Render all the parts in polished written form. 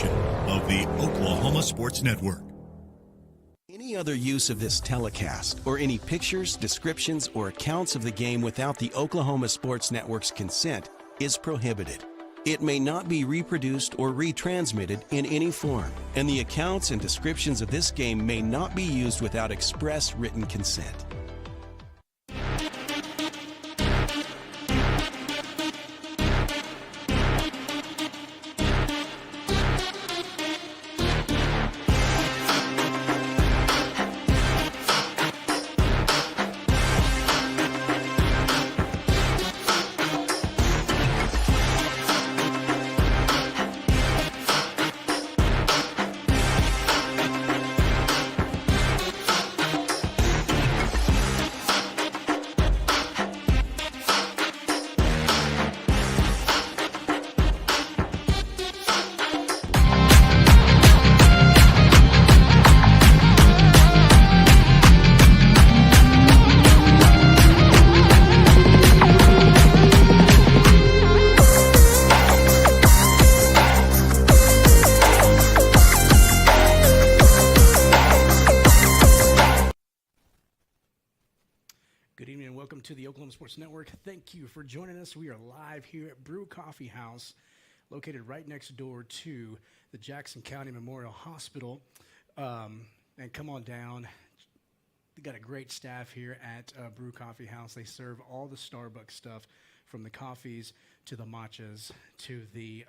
production of the Oklahoma Sports Network. Any other use of this telecast or any pictures, descriptions, or accounts of the game without the Oklahoma Sports Network's consent is prohibited. It may not be reproduced or retransmitted in any form, and the accounts and descriptions of this game may not be used without express written consent. Good evening and welcome to the Oklahoma Sports Network. Thank you for joining us. We are live here at Brew Coffee House, located right next door to the Jackson County Memorial Hospital. And come on down. They got a great staff here at Brew Coffee House. They serve all the Starbucks stuff, from the coffees to the matchas to the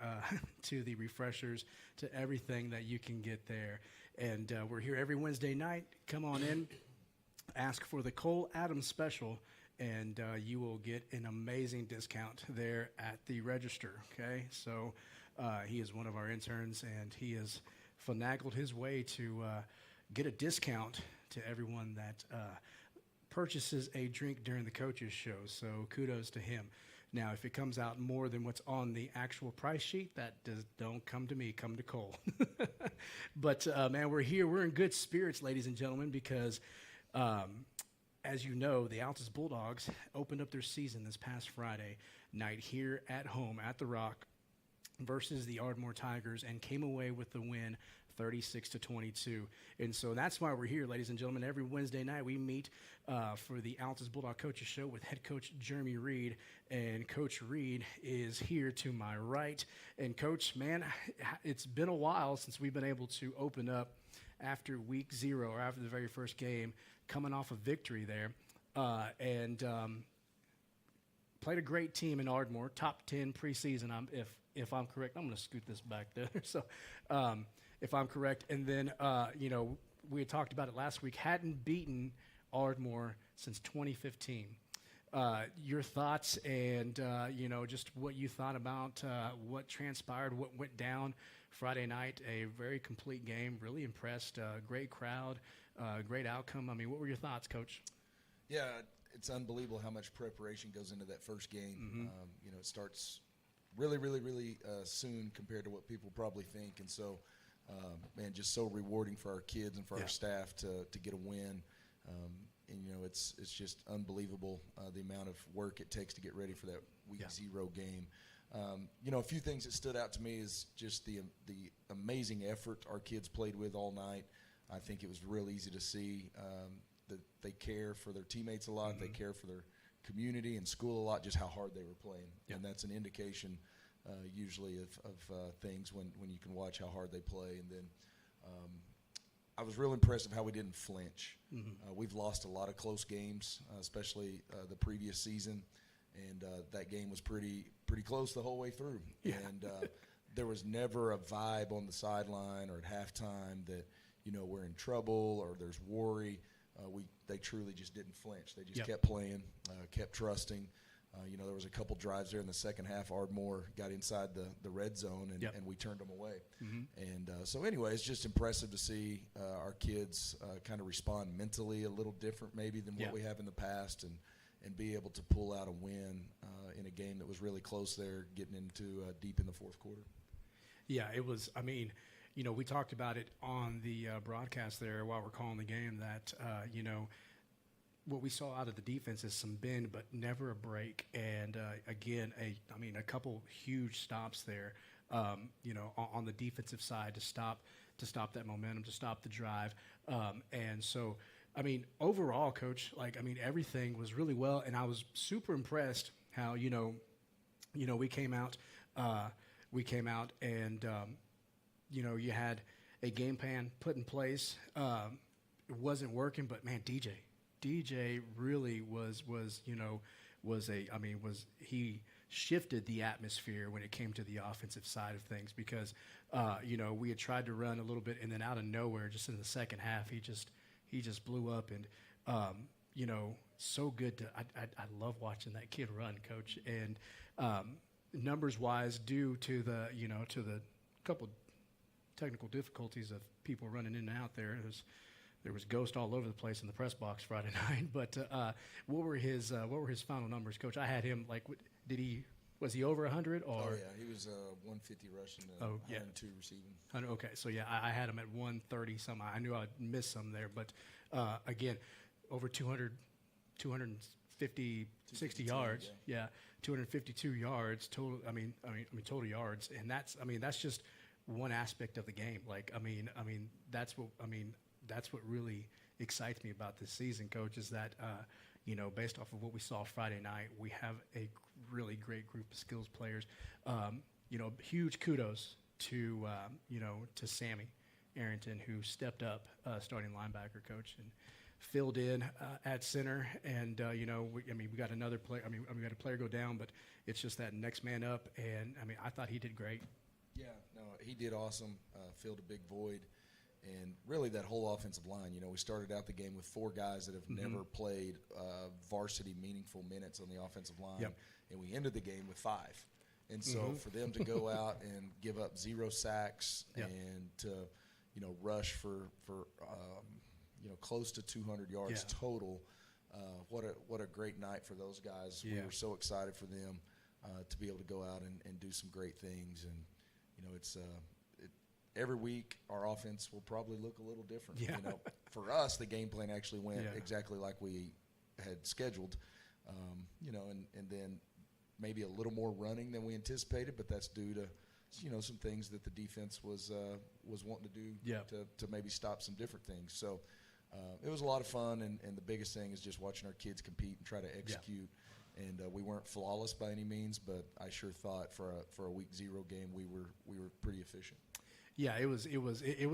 to the refreshers to everything that you can get there. And we're here every Wednesday night. Come on in. Ask for the Cole Adams special, and you will get an amazing discount there at the register, okay? So he is one of our interns, and he has finagled his way to get a discount to everyone that purchases a drink during the coaches show, so kudos to him. Now, if it comes out more than what's on the actual price sheet, don't come to me, come to Cole. But, man, we're here. We're in good spirits, ladies and gentlemen, because as you know, the Altus Bulldogs opened up their season this past Friday night here at home at the Rock versus the Ardmore Tigers and came away with the win 36-22. And so that's why we're here, ladies and gentlemen. Every Wednesday night we meet for the Altus Bulldog Coaches Show with head coach Jeremy Reed. And Coach Reed is here to my right. And Coach, man, it's been a while since we've been able to open up after week 0 or after the very first game, coming off a victory there, and played a great team in Ardmore, top 10 preseason. If I'm correct, I'm going to scoot this back there. So, if I'm correct, and then we had talked about it last week. Hadn't beaten Ardmore since 2015. Your thoughts and just what you thought about what transpired, what went down Friday night. A very complete game. Really impressed. Great crowd. Great outcome. I mean, what were your thoughts, Coach? Yeah, it's unbelievable how much preparation goes into that first game. Mm-hmm. It starts really, really, really soon compared to what people probably think. And so, man, just so rewarding for our kids and for our staff to get a win. It's just unbelievable the amount of work it takes to get ready for that week 0 game. A few things that stood out to me is just the amazing effort our kids played with all night. I think it was real easy to see that they care for their teammates a lot. Mm-hmm. They care for their community and school a lot, just how hard they were playing. Yep. And that's an indication usually of things when you can watch how hard they play. And then I was real impressed with how we didn't flinch. Mm-hmm. We've lost a lot of close games, especially the previous season, and that game was pretty close the whole way through. Yeah. And there was never a vibe on the sideline or at halftime that we're in trouble or there's worry. They truly just didn't flinch. They just kept playing, kept trusting. There was a couple drives there in the second half. Ardmore got inside the red zone, and we turned them away. Mm-hmm. And so anyway, it's just impressive to see our kids kind of respond mentally a little different maybe than what we have in the past, and be able to pull out a win in a game that was really close there, getting into deep in the fourth quarter. Yeah, it was. I mean, we talked about it on the broadcast there while we're calling the game that, what we saw out of the defense is some bend, but never a break. And again, a couple huge stops there. on the defensive side to stop that momentum, to stop the drive. And so, I mean, overall, Coach, everything was really well, and I was super impressed how we came out and you had a game plan put in place. It wasn't working, but man, DJ really he shifted the atmosphere when it came to the offensive side of things because, we had tried to run a little bit and then out of nowhere, just in the second half, he just blew up and, so good I love watching that kid run, Coach. And, numbers wise, due to the couple technical difficulties of people running in and out there was ghost all over the place in the press box Friday night. But what were his final numbers, Coach? I had him was he over 100 or? Oh yeah, he was 150 rushing, 102 receiving. Okay, so yeah, I had him at 130 some. I knew I'd miss some there, but again, over 250, 60 yards. Yeah, 252 yards total. I mean total yards, and that's just one aspect of the game. That's what really excites me about this season, Coach, is that, based off of what we saw Friday night, we have a really great group of skills players. Huge kudos to Sammy Arrington, who stepped up, starting linebacker, Coach, and filled in at center. And, we got another player. We got a player go down, but it's just that next man up. And, I thought he did great. Yeah, no, he did awesome, filled a big void. And really that whole offensive line, we started out the game with 4 guys that have never played varsity meaningful minutes on the offensive line. Yep. And we ended the game with 5. And so for them to go out and give up 0 sacks and to, rush for close to 200 yards total, what a great night for those guys. Yeah. We were so excited for them to be able to go out and do some great things. And, it's every week our offense will probably look a little different. Yeah. For us, the game plan actually went exactly like we had scheduled, and then maybe a little more running than we anticipated, but that's due to, some things that the defense was wanting to do to maybe stop some different things. So it was a lot of fun, and the biggest thing is just watching our kids compete and try to execute. Yeah. And we weren't flawless by any means, but I sure thought for a week 0 game we were pretty efficient. Yeah, it was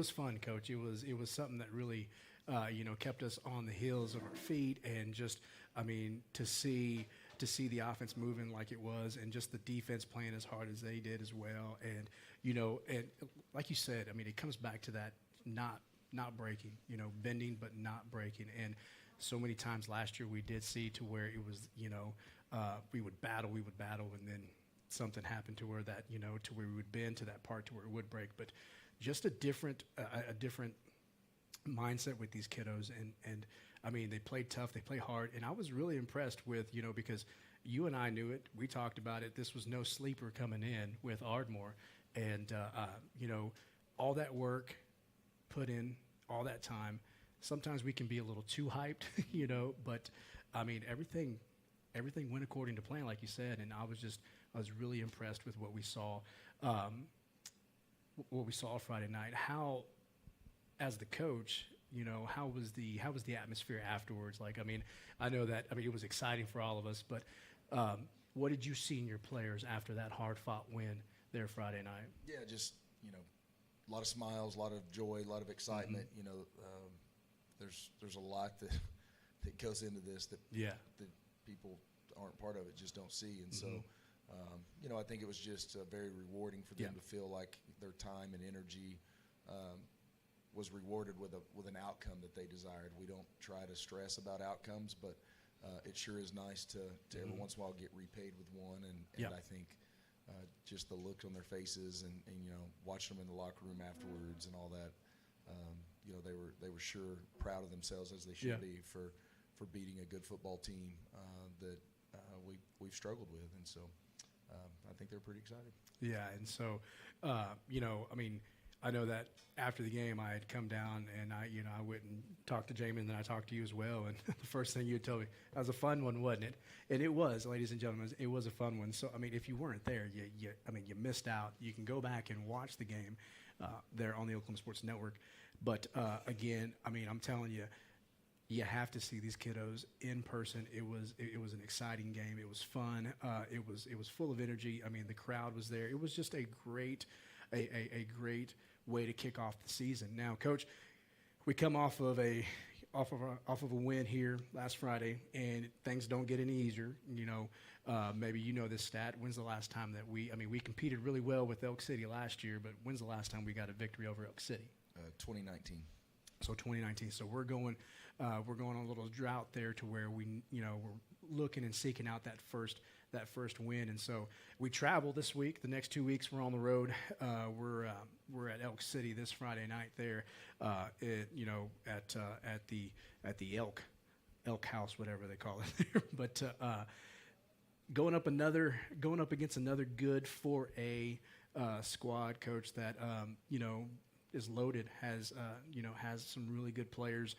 fun, Coach. It was something that really, kept us on the heels of our feet, and just, to see the offense moving like it was, and just the defense playing as hard as they did as well. And and like you said, it comes back to that not breaking, bending but not breaking. And so many times last year we did see to where it was, we would battle, and then something happened to where that, to where we would bend to that part to where it would break. But just a different mindset with these kiddos. And they played tough, they played hard. And I was really impressed with, because you and I knew it, we talked about it. This was no sleeper coming in with Ardmore. And, all that work put in, all that time, sometimes we can be a little too hyped, but everything went according to plan, like you said. And I was really impressed with what we saw Friday night. How, as the coach, how was the atmosphere afterwards? I know that it was exciting for all of us, but what did you see in your players after that hard-fought win there Friday night? Yeah, just a lot of smiles, a lot of joy, a lot of excitement. There's a lot that goes into this that people aren't part of it just don't see. And so I think it was just very rewarding for them to feel like their time and energy was rewarded with an outcome that they desired. We don't try to stress about outcomes, but it sure is nice to every once in a while get repaid with one. And I think just the look on their faces and watching them in the locker room afterwards and all that, they were sure proud of themselves, as they should be, for beating a good football team that we've struggled with. And so I think they're pretty excited. Yeah, and so, I know that after the game, I had come down and I went and talked to Jamie, and then I talked to you as well. And the first thing you told me, that was a fun one, wasn't it? And it was, ladies and gentlemen, it was a fun one. So, I mean, if you weren't there, you missed out. You can go back and watch the game there on the Oklahoma Sports Network. But again, I mean, I'm telling you, you have to see these kiddos in person. It was an exciting game. It was fun. It was full of energy. I mean, the crowd was there. It was just a great way to kick off the season. Now, Coach, we come off of a win here last Friday, and things don't get any easier. You know, maybe you know this stat. When's the last time that we competed really well with Elk City last year, but when's the last time we got a victory over Elk City? 2019. So 2019. So we're going on a little drought there to where we're looking and seeking out that first win. And so we travel this week. The next 2 weeks we're on the road. We're at Elk City this Friday night there, at the Elk House, whatever they call it there. But going up against another good 4A squad, Coach, that is loaded, has some really good players.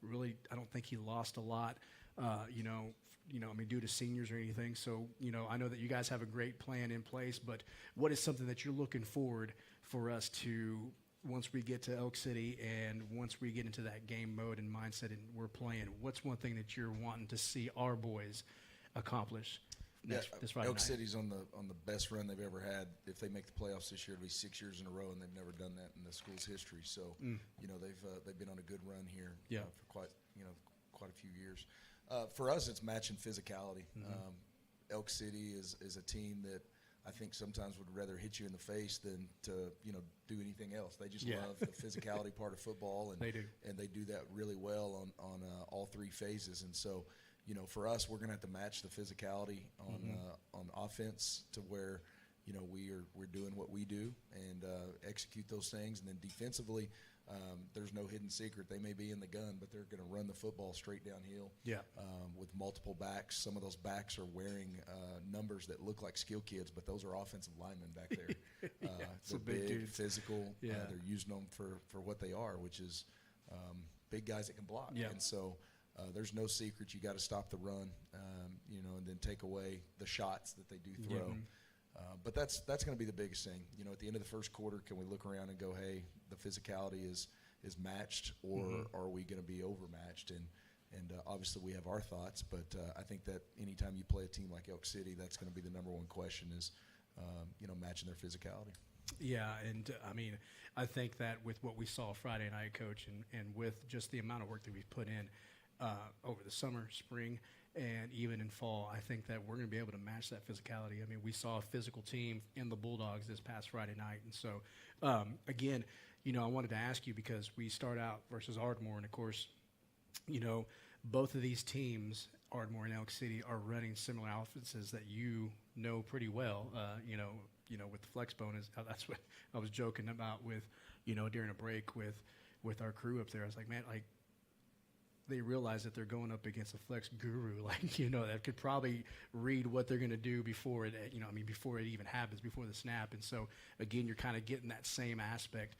Really, I don't think he lost a lot, due to seniors or anything. So, I know that you guys have a great plan in place, but what is something that you're looking forward for us to, once we get to Elk City and once we get into that game mode and mindset and we're playing, what's one thing that you're wanting to see our boys accomplish this Friday Elk night? City's on the best run they've ever had. If they make the playoffs this year, it'll be 6 years in a row, and they've never done that in the school's history. So, they've been on a good run here for quite a few years. For us, it's matching physicality. Mm-hmm. Elk City is a team that I think sometimes would rather hit you in the face than to do anything else. They just love the physicality part of football, and they do that really well on all three phases. And so, for us, we're going to have to match the physicality on offense to where we're doing what we do and execute those things. And then defensively, there's no hidden secret. They may be in the gun, but they're going to run the football straight downhill. With multiple backs. Some of those backs are wearing numbers that look like skill kids, but those are offensive linemen back there. They're big, dudes. Physical. They're using them for what they are, which is big guys that can block. And so there's no secret. You got to stop the run, and then take away the shots that they do throw. But that's going to be the biggest thing. At the end of the first quarter, can we look around and go, hey, the physicality is matched, or are we going to be overmatched? And obviously we have our thoughts, but I think that anytime you play a team like Elk City, that's going to be the number one question is, matching their physicality. Yeah, and I think that with what we saw Friday night, Coach, and with just the amount of work that we've put in over the summer, spring, and even in fall, I think that we're going to be able to match that physicality. We saw a physical team in the Bulldogs this past Friday night. And so, again, I wanted to ask you, because we start out versus Ardmore, and, of course, both of these teams, Ardmore and Elk City, are running similar offenses that you know pretty well, with the flex bonus. That's what I was joking about with, during a break with our crew up there. I was like, man, they realize that they're going up against a flex guru, that could probably read what they're going to do before it, before it even happens, before the snap. And so, again, you're kind of getting that same aspect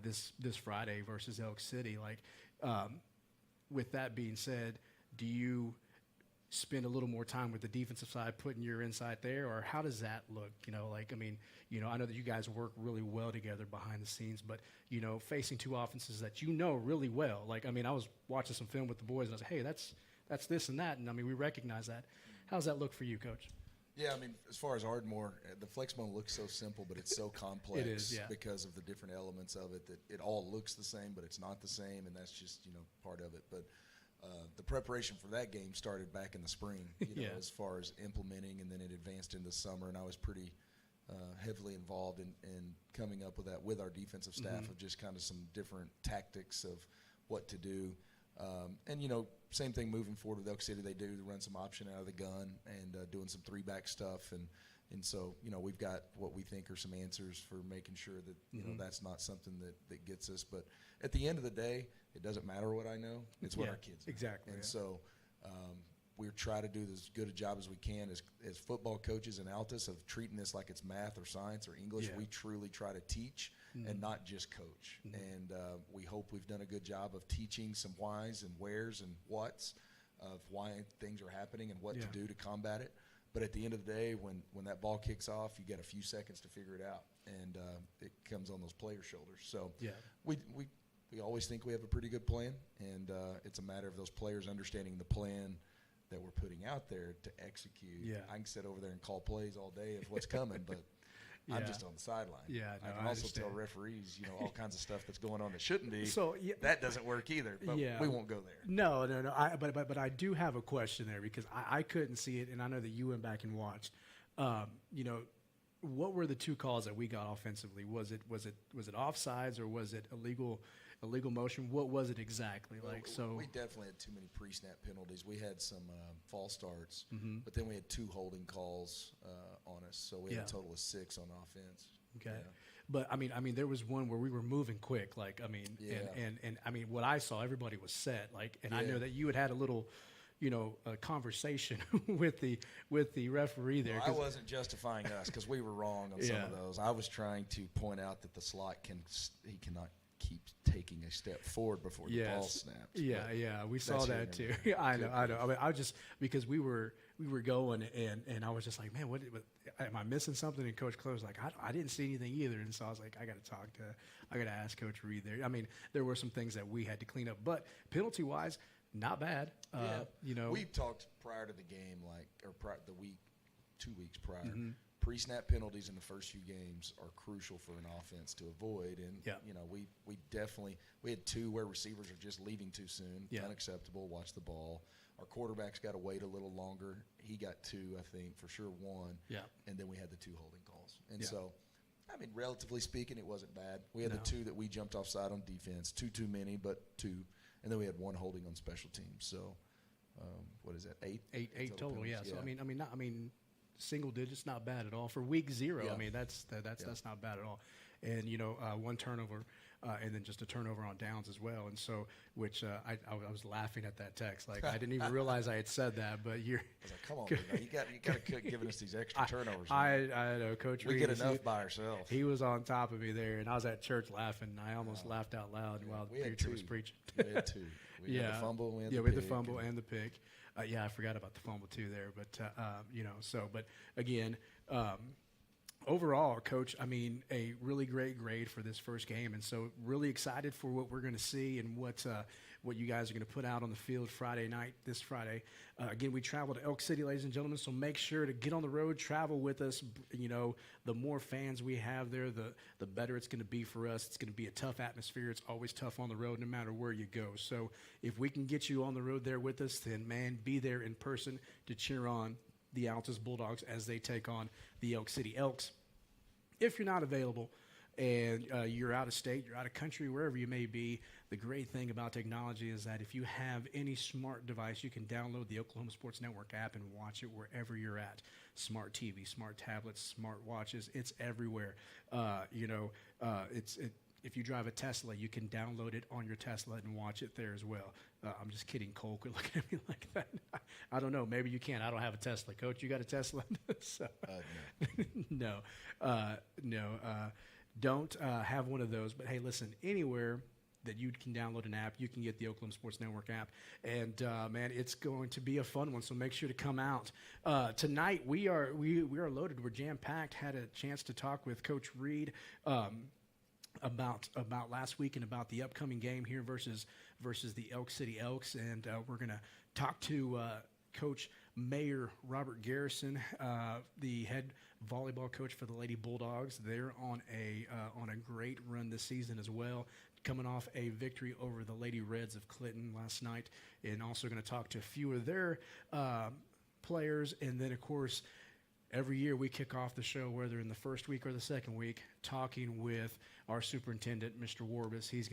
this Friday versus Elk City. With that being said, do you spend a little more time with the defensive side, putting your insight there, or how does that look? I know that you guys work really well together behind the scenes, but facing two offenses that really well. I was watching some film with the boys, and I was like, hey, that's this and that, and we recognize that. How does that look for you, Coach? Yeah, as far as Ardmore, the flex bone looks so simple, but it's so complex. It is, because of the different elements of it, that it all looks the same, but it's not the same, and that's just part of it. But the preparation for that game started back in the spring, as far as implementing, and then it advanced into summer, and I was pretty heavily involved in coming up with that with our defensive staff of just kind of some different tactics of what to do. And, same thing moving forward with Elk City. They run some option out of the gun and doing some three-back stuff. And so, we've got what we think are some answers for making sure that, that's not something that gets us. But at the end of the day, it doesn't matter what I know. It's what our kids know. Exactly. And so we try to do as good a job as we can as football coaches in Altus of treating this like it's math or science or English. We truly try to teach and not just coach. And we hope we've done a good job of teaching some whys and wheres and whats of why things are happening and what to do to combat it. But at the end of the day, when that ball kicks off, you got a few seconds to figure it out, and it comes on those players' shoulders. So we always think we have a pretty good plan, and it's a matter of those players understanding the plan that we're putting out there to execute. I can sit over there and call plays all day of what's coming, but I'm just on the sideline. I can also tell referees, all kinds of stuff that's going on that shouldn't be. So that doesn't work either. But we won't go there. No. But I do have a question there because I couldn't see it, and I know that you went back and watched. What were the two calls that we got offensively? Was it offsides or was it illegal motion? What was it exactly? We definitely had too many pre-snap penalties. We had some false starts, but then we had 2 holding calls on us, so we had a total of 6 on offense. Okay. But I mean, there was one where we were moving quick, and I mean, what I saw, everybody was set, and I know that you had a little, a conversation with the referee there. Well, I wasn't justifying us because we were wrong on some of those. I was trying to point out that the slot cannot keep taking a step forward before the ball snaps. We saw that too. I know. I mean, I just because we were going and I was just like, man, what am I missing something? And Coach Close was like, I didn't see anything either. And so I was like, I got to ask Coach Reed there. I mean, there were some things that we had to clean up, but penalty wise, not bad. We talked prior to the game, the week, 2 weeks prior. Pre-snap penalties in the first few games are crucial for an offense to avoid, and we had 2 where receivers are just leaving too soon, unacceptable. Watch the ball. Our quarterback's got to wait a little longer. He got 2, I think, for sure 1. And then we had the 2 holding calls, and so. I mean, relatively speaking, it wasn't bad. We had the 2 that we jumped offside on defense, 2 too many, but 2, and then we had 1 holding on special teams. So, what is that? 8 total. So I mean, single digits, not bad at all for week 0. I mean, that's not bad at all. And 1 turnover, and then just a turnover on downs as well. And so, which I was laughing at that text, I didn't even realize I had said that. But I was like, come on, man, you got to quit giving us these extra turnovers. I know, Coach Reed. We get enough by ourselves. He was on top of me there, and I was at church laughing. And I almost laughed out loud while the preacher was preaching. We had 2. We had the fumble. We had the fumble and the pick. I forgot about the fumble too there, but but again, overall, Coach, I mean, a really great grade for this first game, and so really excited for what we're going to see and what you guys are going to put out on the field this Friday. Again, we travel to Elk City, ladies and gentlemen, so make sure to get on the road, travel with us. The more fans we have there, the better it's going to be for us. It's going to be a tough atmosphere. It's always tough on the road no matter where you go. So if we can get you on the road there with us, then, man, be there in person to cheer on the Altus Bulldogs as they take on the Elk City Elks. If you're not available and you're out of state, you're out of country, wherever you may be, the great thing about technology is that if you have any smart device, you can download the Oklahoma Sports Network app and watch it wherever you're at. Smart TV, smart tablets, smart watches, it's everywhere. If you drive a Tesla, you can download it on your Tesla and watch it there as well. I'm just kidding, Cole. Quit looking at me like that. I don't know. Maybe you can. I don't have a Tesla. Coach, you got a Tesla? No. Don't have one of those. But, hey, listen, anywhere that you can download an app, you can get the Oklahoma Sports Network app. And, man, it's going to be a fun one, so make sure to come out. Tonight we are loaded. We're jam-packed. Had a chance to talk with Coach Reed about last week and about the upcoming game here versus the Elk City Elks, and we're going to talk to Coach Mayor Robert Garrison, the head volleyball coach for the Lady Bulldogs. They're on a great run this season as well, coming off a victory over the Lady Reds of Clinton last night, and also going to talk to a few of their players, and then of course, every year we kick off the show, whether in the first week or the second week, talking with our superintendent, Mr. Warbus. He's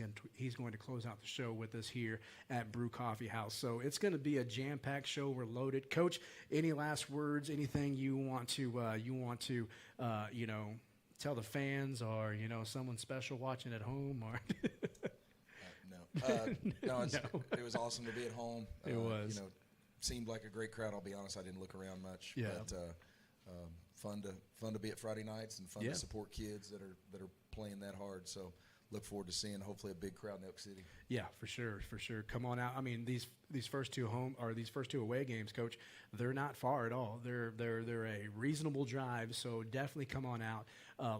going to close out the show with us here at Brew Coffee House. So it's going to be a jam-packed show. We're loaded. Coach, any last words? Anything you want to tell the fans, or someone special watching at home, or? No. It was awesome to be at home. It was. Seemed like a great crowd. I'll be honest, I didn't look around much. Yeah. But fun to be at Friday nights and fun to support kids that are playing that hard. So look forward to seeing hopefully a big crowd in Elk City. Yeah, for sure. Come on out. I mean, these first two away games, Coach, they're not far at all. They're a reasonable drive, so definitely come on out.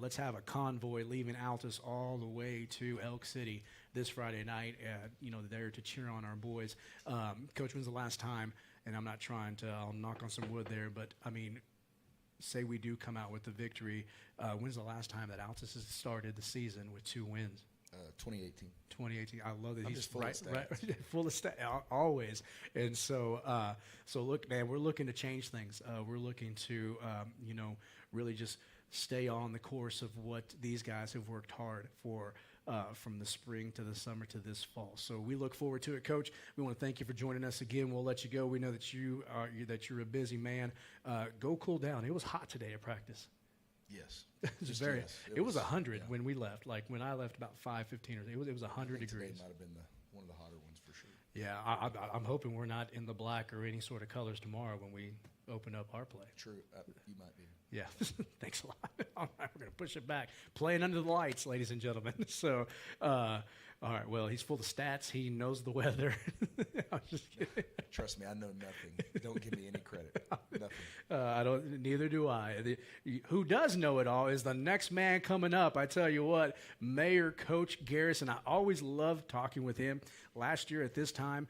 Let's have a convoy leaving Altus all the way to Elk City this Friday night. There to cheer on our boys. Coach, when's the last time? And I'm not trying to. I'll knock on some wood there, but I mean, say we do come out with the victory. When's the last time that Altus has started the season with 2 wins? 2018. 2018. I love that I'm he's just full of stats. full of stats always. And so look, man, we're looking to change things. We're looking to, really just stay on the course of what these guys have worked hard for. From the spring to the summer to this fall. So we look forward to it, Coach. We want to thank you for joining us again. We'll let you go. We know that you're a busy man. Go cool down. It was hot today at practice. Yes. It was 100 when we left. Like when I left about 5:15 it was 100 degrees. Today might have been one of the hotter ones for sure. Yeah, I'm hoping we're not in the black or any sort of colors tomorrow when we open up our play. True. You might be. Yeah, thanks a lot. All right, we're going to push it back. Playing under the lights, ladies and gentlemen. So, all right, well, he's full of stats. He knows the weather. I'm just kidding. Trust me, I know nothing. Don't give me any credit. Nothing. Neither do I. Who does know it all is the next man coming up. I tell you what, Mayor Coach Garrison. I always loved talking with him. Last year at this time,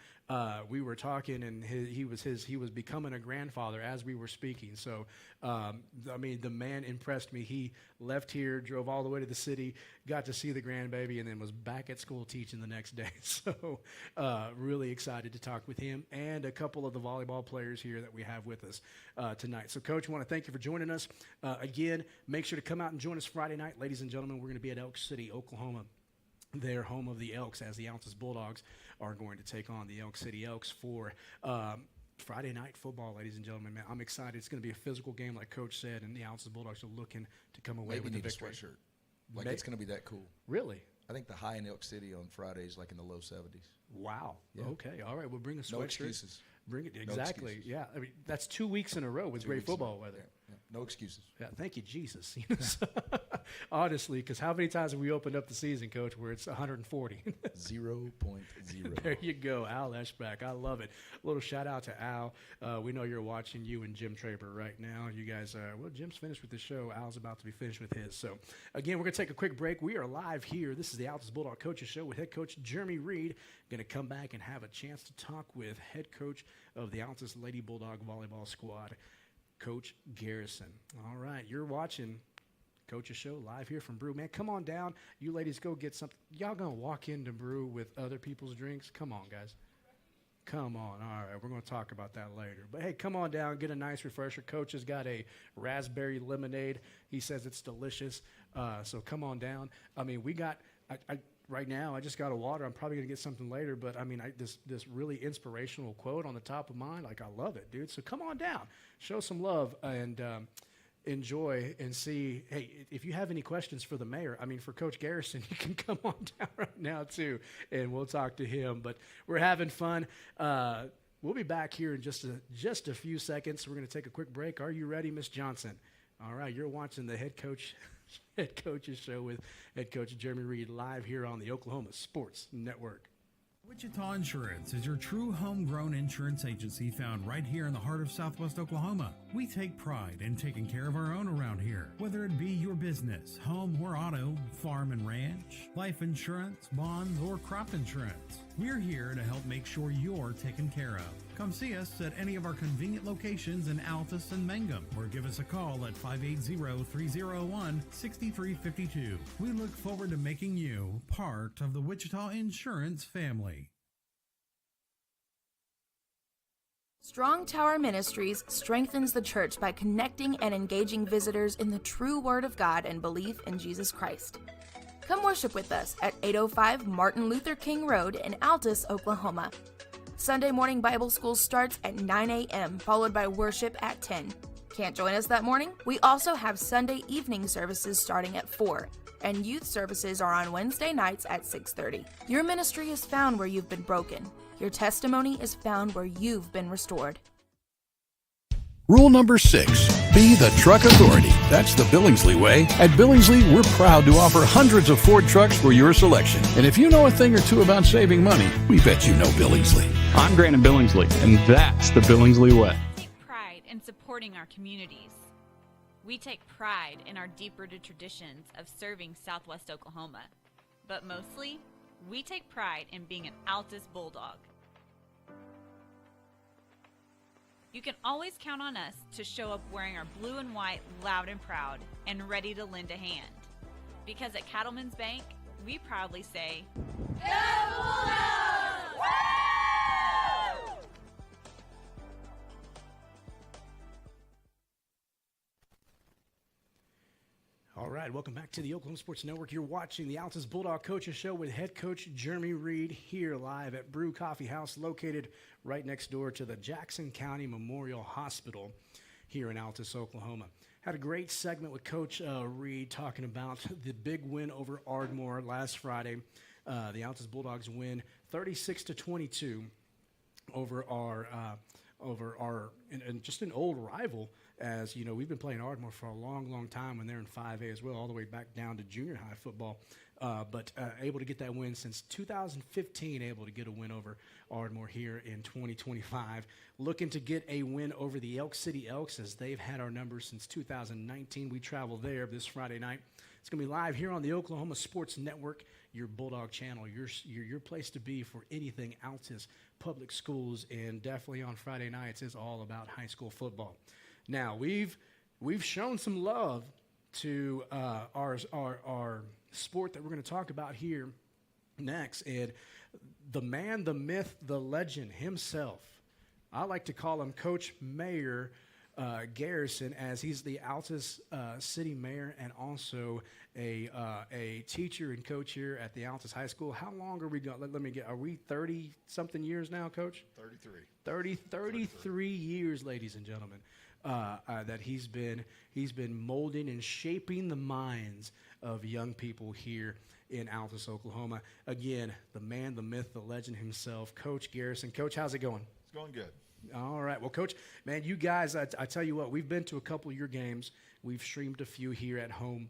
we were talking, and he was becoming a grandfather as we were speaking. So, the man impressed me. He left here, drove all the way to the city, got to see the grandbaby, and then was back at school teaching the next day. So, really excited to talk with him and a couple of the volleyball players here that we have with us tonight. So, Coach, I want to thank you for joining us. Again, make sure to come out and join us Friday night. Ladies and gentlemen, we're going to be at Elk City, Oklahoma. Their home of the Elks, as the Altus Bulldogs are going to take on the Elk City Elks for Friday night football, ladies and gentlemen. Man, I'm excited. It's going to be a physical game, like Coach said, and the Altus Bulldogs are looking to come away with the victory. A sweatshirt. Like it's going to be that cool. Really? I think the high in Elk City on Friday is like in the low 70s. Wow. Yeah. Okay. All right. We'll bring a sweatshirt. No excuses. Bring it. Exactly. No excuses. Yeah. I mean, that's 2 weeks in a row with great football weather. Yeah. No excuses. Yeah. Thank you, Jesus. Honestly, because how many times have we opened up the season, Coach, where it's 140? 0.0. There you go, Al Eschbach. I love it. A little shout out to Al. We know you're watching, you and Jim Traber right now. You guys, Jim's finished with the show. Al's about to be finished with his. So, again, we're going to take a quick break. We are live here. This is the Altus Bulldog Coaches Show with head coach Jeremy Reed. Going to come back and have a chance to talk with head coach of the Altus Lady Bulldog Volleyball Squad, Coach Garrison. All right, you're watching Coach's Show live here from Brew. Man, come on down. You ladies go get something. Y'all going to walk into Brew with other people's drinks? Come on, guys. Come on. All right, we're going to talk about that later. But, hey, come on down. Get a nice refresher. Coach has got a raspberry lemonade. He says it's delicious. So come on down. I mean, we got right now, I just got a water. I'm probably going to get something later. But, I mean, this really inspirational quote on the top of mine, like, I love it, dude. So come on down. Show some love and enjoy and see. Hey, if you have any questions for the mayor, I mean, for Coach Garrison, you can come on down right now, too, and we'll talk to him. But we're having fun. We'll be back here in just a few seconds. We're going to take a quick break. Are you ready, Miss Johnson? All right, you're watching the Head Coach's Show with head coach Jeremy Reed live here on the Oklahoma Sports Network. Wichita Insurance is your true homegrown insurance agency found right here in the heart of Southwest Oklahoma. We take pride in taking care of our own around here, whether it be your business, home or auto, farm and ranch, life insurance, bonds, or crop insurance. We're here to help make sure you're taken care of. Come see us at any of our convenient locations in Altus and Mangum, or give us a call at 580-301-6352. We look forward to making you part of the Wichita Insurance family. Strong Tower Ministries strengthens the church by connecting and engaging visitors in the true Word of God and belief in Jesus Christ. Come worship with us at 805 Martin Luther King Road in Altus, Oklahoma. Sunday morning Bible school starts at 9 a.m., followed by worship at 10. Can't join us that morning? We also have Sunday evening services starting at 4, and youth services are on Wednesday nights at 6:30. Your ministry is found where you've been broken. Your testimony is found where you've been restored. Rule number 6, be the truck authority. That's the Billingsley way. At Billingsley, we're proud to offer hundreds of Ford trucks for your selection. And if you know a thing or two about saving money, we bet you know Billingsley. I'm Grant Billingsley, and that's the Billingsley way. We take pride in supporting our communities. We take pride in our deep-rooted traditions of serving Southwest Oklahoma. But mostly, we take pride in being an Altus Bulldog. You can always count on us to show up wearing our blue and white, loud and proud, and ready to lend a hand. Because at Cattleman's Bank, we proudly say, Go Bulldogs! Woo! All right, welcome back to the Oklahoma Sports Network. You're watching the Altus Bulldog Coaches Show with head coach Jeremy Reed here live at Brew Coffee House, located right next door to the Jackson County Memorial Hospital here in Altus, Oklahoma. Had a great segment with Coach Reed talking about the big win over Ardmore last Friday. The Altus Bulldogs win 36-22 over our and just an old rival. As you know, we've been playing Ardmore for a long, long time when they're in 5A as well, all the way back down to junior high football. But able to get that win since 2015, able to get a win over Ardmore here in 2025. Looking to get a win over the Elk City Elks, as they've had our numbers since 2019. We travel there this Friday night. It's going to be live here on the Oklahoma Sports Network, your Bulldog channel, your place to be for anything Altus Public Schools, and definitely on Friday nights is all about high school football. Now, we've shown some love to our sport that we're going to talk about here next, and the man, the myth, the legend himself. I like to call him Coach Mayor Garrison, as he's the Altus City Mayor and also a teacher and coach here at the Altus High School. How long are we going? Let me get. Are we 30-something years now, Coach? 33 years, ladies and gentlemen. That he's been molding and shaping the minds of young people here in Altus, Oklahoma. Again, the man, the myth, the legend himself, Coach Garrison. Coach, how's it going? It's going good. All right. Well, Coach, man, you guys, I tell you what, we've been to a couple of your games. We've streamed a few here at home.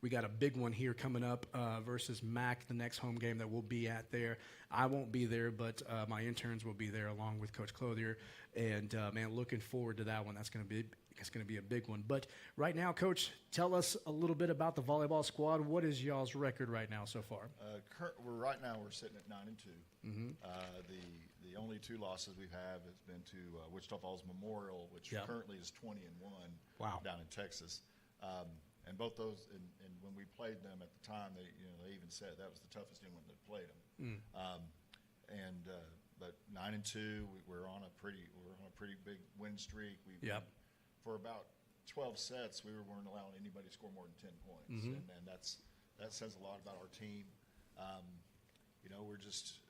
We got a big one here coming up versus MAC, the next home game that we'll be at there. I won't be there, but my interns will be there along with Coach Clothier. And, man, looking forward to that one. It's going to be a big one. But right now, Coach, tell us a little bit about the volleyball squad. What is y'all's record right now so far? Right now we're sitting at 9-2. Mm-hmm. The only two losses we've had has been to Wichita Falls Memorial, which currently is 20-1 down in Texas. And both those, and when we played them at the time, they even said that was the toughest game when they played them. But 9-2, we're on a pretty big win streak. For about 12 sets, we weren't allowing anybody to score more than 10 points, and that says a lot about our team. We're just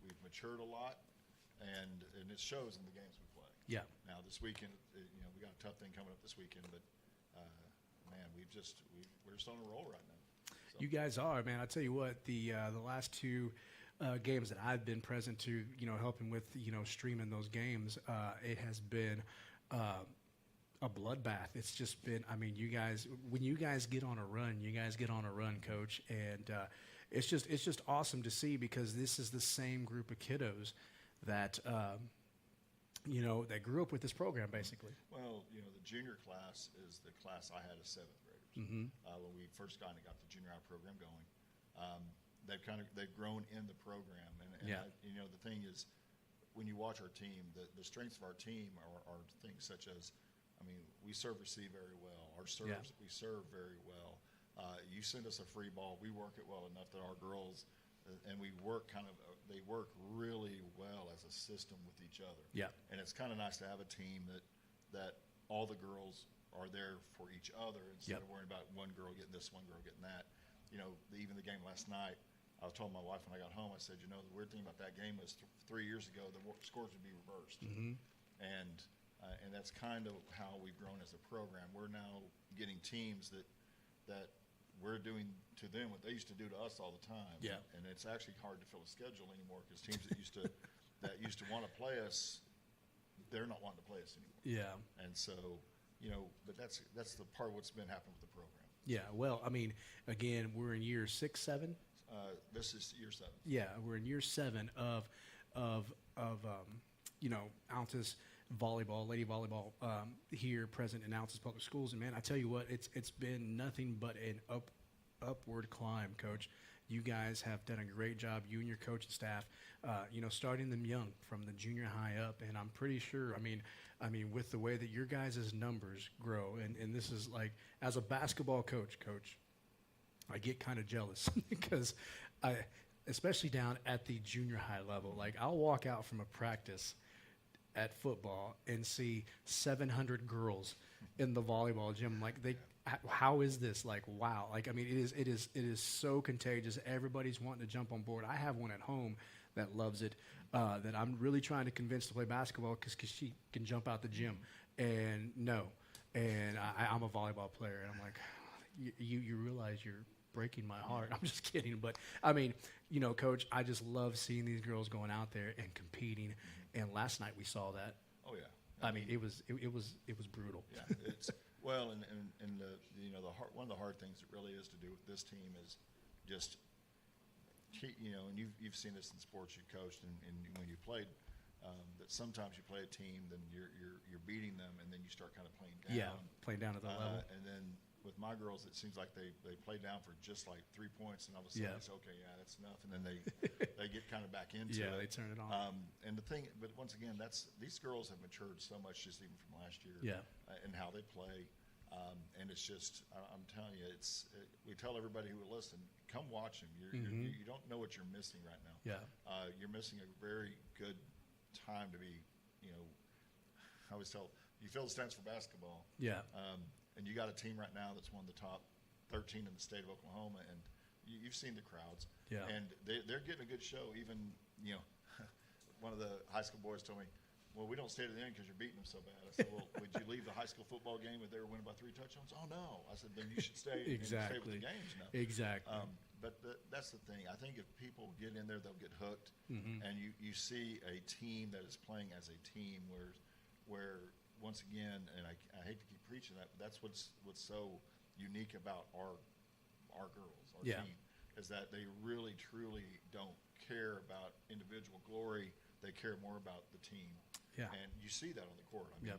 we've matured a lot, and it shows in the games we play. Yeah. Now this weekend, we got a tough thing coming up this weekend, but man, we're just on a roll right now. So. You guys are, man. I tell you what, the last two games that I've been present to, helping with, streaming those games, it has been a bloodbath. It's just been, you guys, when you guys get on a run, Coach, and it's just awesome to see, because this is the same group of kiddos that that grew up with this program, basically. Well, the junior class is the class I had as seventh graders. When we first got the junior high program going, they've grown in the program, and the thing is, when you watch our team, the strengths of our team are things such as, we serve receive very well. Our serves, we serve very well. You send us a free ball, we work it well enough that our girls, and we work they work really well as a system with each other. Yeah. And it's kind of nice to have a team that all the girls are there for each other instead of worrying about one girl getting this, one girl getting that. Even the game last night, I was telling my wife when I got home, I said, the weird thing about that game was 3 years ago, the scores would be reversed. And that's kind of how we've grown as a program. We're now getting teams that we're doing to them what they used to do to us all the time. Yeah. And it's actually hard to fill a schedule anymore, because teams that used to want to play us, they're not wanting to play us anymore. Yeah. And so, but that's the part of what's been happening with the program. Yeah. Well, I mean, again, we're in year 6, 7. This is year 7. Yeah, we're in year 7 of Altus volleyball, lady volleyball here present in Altus Public Schools. And man, I tell you what, it's been nothing but an upward climb, Coach. You guys have done a great job, you and your coaching staff, starting them young from the junior high up. And I'm pretty sure, I mean, with the way that your guys' numbers grow, and this is like, as a basketball coach, I get kind of jealous because especially down at the junior high level, like I'll walk out from a practice at football and see 700 girls in the volleyball gym. Like how is this? Like, wow. Like, I mean, it is so contagious. Everybody's wanting to jump on board. I have one at home that loves it, that I'm really trying to convince to play basketball because she can jump out the gym. And I'm a volleyball player. And I'm like, you realize you're breaking my heart. I'm just kidding. But I mean, Coach, I just love seeing these girls going out there and competing. And last night we saw that. Oh yeah. I mean, it was brutal. Yeah. It's well, and one of the hard things it really is to do with this team is just and you've seen this in sports you've coached and when you played, that sometimes you play a team, then you're beating them, and then you start kind of playing down. Yeah, playing down at the level. And then with my girls, it seems like they play down for just like 3 points, and all of a sudden it's okay, yeah, that's enough, and then they get kind of back into it. Yeah, they turn it on. And the thing, but once again, these girls have matured so much just even from last year. Yeah. And how they play, and it's just I'm telling you, we tell everybody who will listen, come watch them. You don't know what you're missing right now. Yeah. You're missing a very good time to be. I always tell you, Phil stands for basketball. Yeah. And you got a team right now that's one of the top 13 in the state of Oklahoma, and you've seen the crowds. Yeah. And they're getting a good show. Even, one of the high school boys told me, well, we don't stay to the end because you're beating them so bad. I said, well, would you leave the high school football game if they were winning by 3 touchdowns? Oh, no. I said, then you should stay Exactly. and stay with the games now. Exactly. But that's the thing. I think if people get in there, they'll get hooked. And you see a team that is playing as a team where once again, and I hate to keep preaching that, but that's what's so unique about our girls, our team, is that they really truly don't care about individual glory. They care more about the team. Yeah. And you see that on the court. I mean,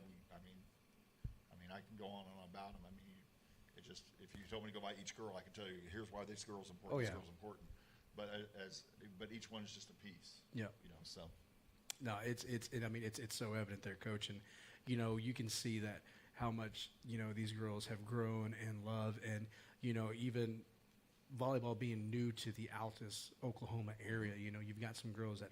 I can go on and on about them. I mean, it just, if you told me to go by each girl, I can tell you, here's why this girl's important. This girl's important. But but each one is just a piece. Yeah. So. No, it's so evident there, Coach, and you can see that how much these girls have grown and love, and even volleyball being new to the Altus, Oklahoma area, you've got some girls that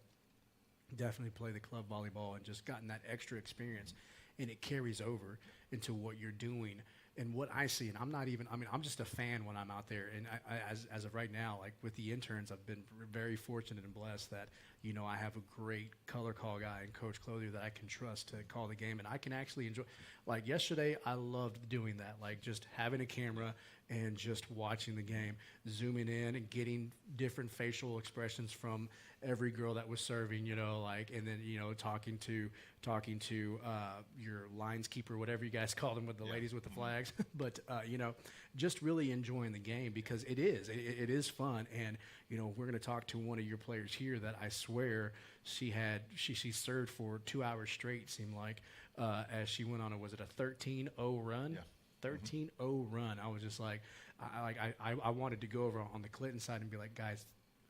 definitely play the club volleyball and just gotten that extra experience, and it carries over into what you're doing. And what I see, and I'm just a fan when I'm out there. And as of right now, like with the interns, I've been very fortunate and blessed that, I have a great color call guy and Coach Clothier that I can trust to call the game. And I can actually enjoy, like yesterday, I loved doing that. Like just having a camera and just watching the game, zooming in and getting different facial expressions from every girl that was serving, and then, talking to your lines keeper, whatever you guys call them with the ladies with the flags. But, just really enjoying the game because it is fun. And, we're going to talk to one of your players here that I swear she served for 2 hours straight, seemed like, as she went on was it a 13-0 run? Yeah. 13-0 run. I was just like, I wanted to go over on the Clinton side and be like, guys,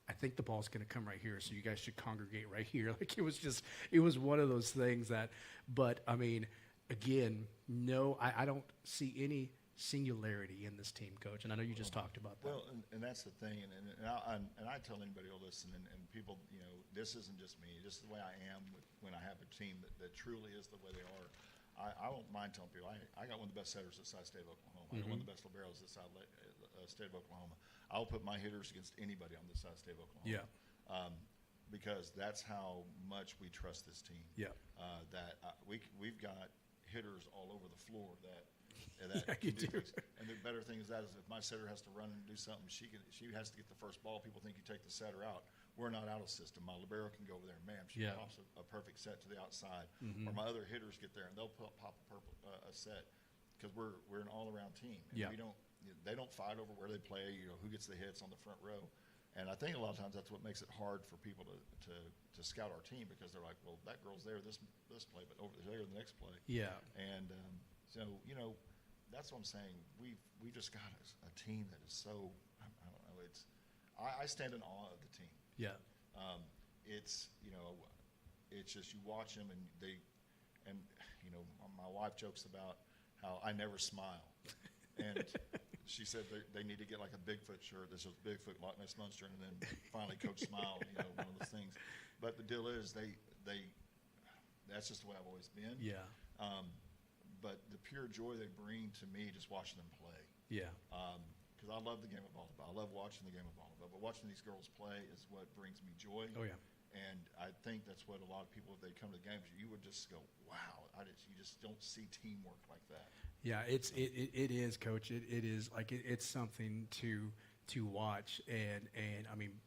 I think the ball's going to come right here, so you guys should congregate right here. Like it was one of those things that, but I mean, again, no, I don't see any singularity in this team, Coach, and I know you just talked about that. Well, and that's the thing, and I tell anybody who'll listen, and people, this isn't just me. This is the way I am when I have a team that truly is the way they are. I won't mind telling people, I got one of the best setters this side state of Oklahoma. I got one of the best liberos this side state of Oklahoma. I'll put my hitters against anybody on this side state of Oklahoma. Yeah. Because that's how much we trust this team. Yeah. We've got hitters all over the floor that yeah, you do. And the better thing is if my setter has to run and do something, she has to get the first ball. People think you take the setter out. we're not out of system. My libero can go over there, and she pops a perfect set to the outside. Or my other hitters get there and they'll pop a set because we're an all-around team. And they don't fight over where they play, who gets the hits on the front row. And I think a lot of times that's what makes it hard for people to scout our team, because they're like, well, that girl's there this play, but over there the next play. Yeah. And so that's what I'm saying. We've just got a team that is so, I don't know. I stand in awe of the team. Yeah. It's just you watch them and my wife jokes about how I never smile, and she said they need to get like a Bigfoot shirt that says Bigfoot Loch Ness Monster, and then finally Coach Smile, one of those things. But the deal is they that's just the way I've always been. Yeah. But the pure joy they bring to me just watching them play. Yeah. Because I love the game of volleyball. I love watching the game of volleyball. But watching these girls play is what brings me joy. Oh, yeah. And I think that's what a lot of people, if they come to the games, you would just go, wow. You just don't see teamwork like that. Yeah, it is, Coach. It is like it's something to watch. And I mean,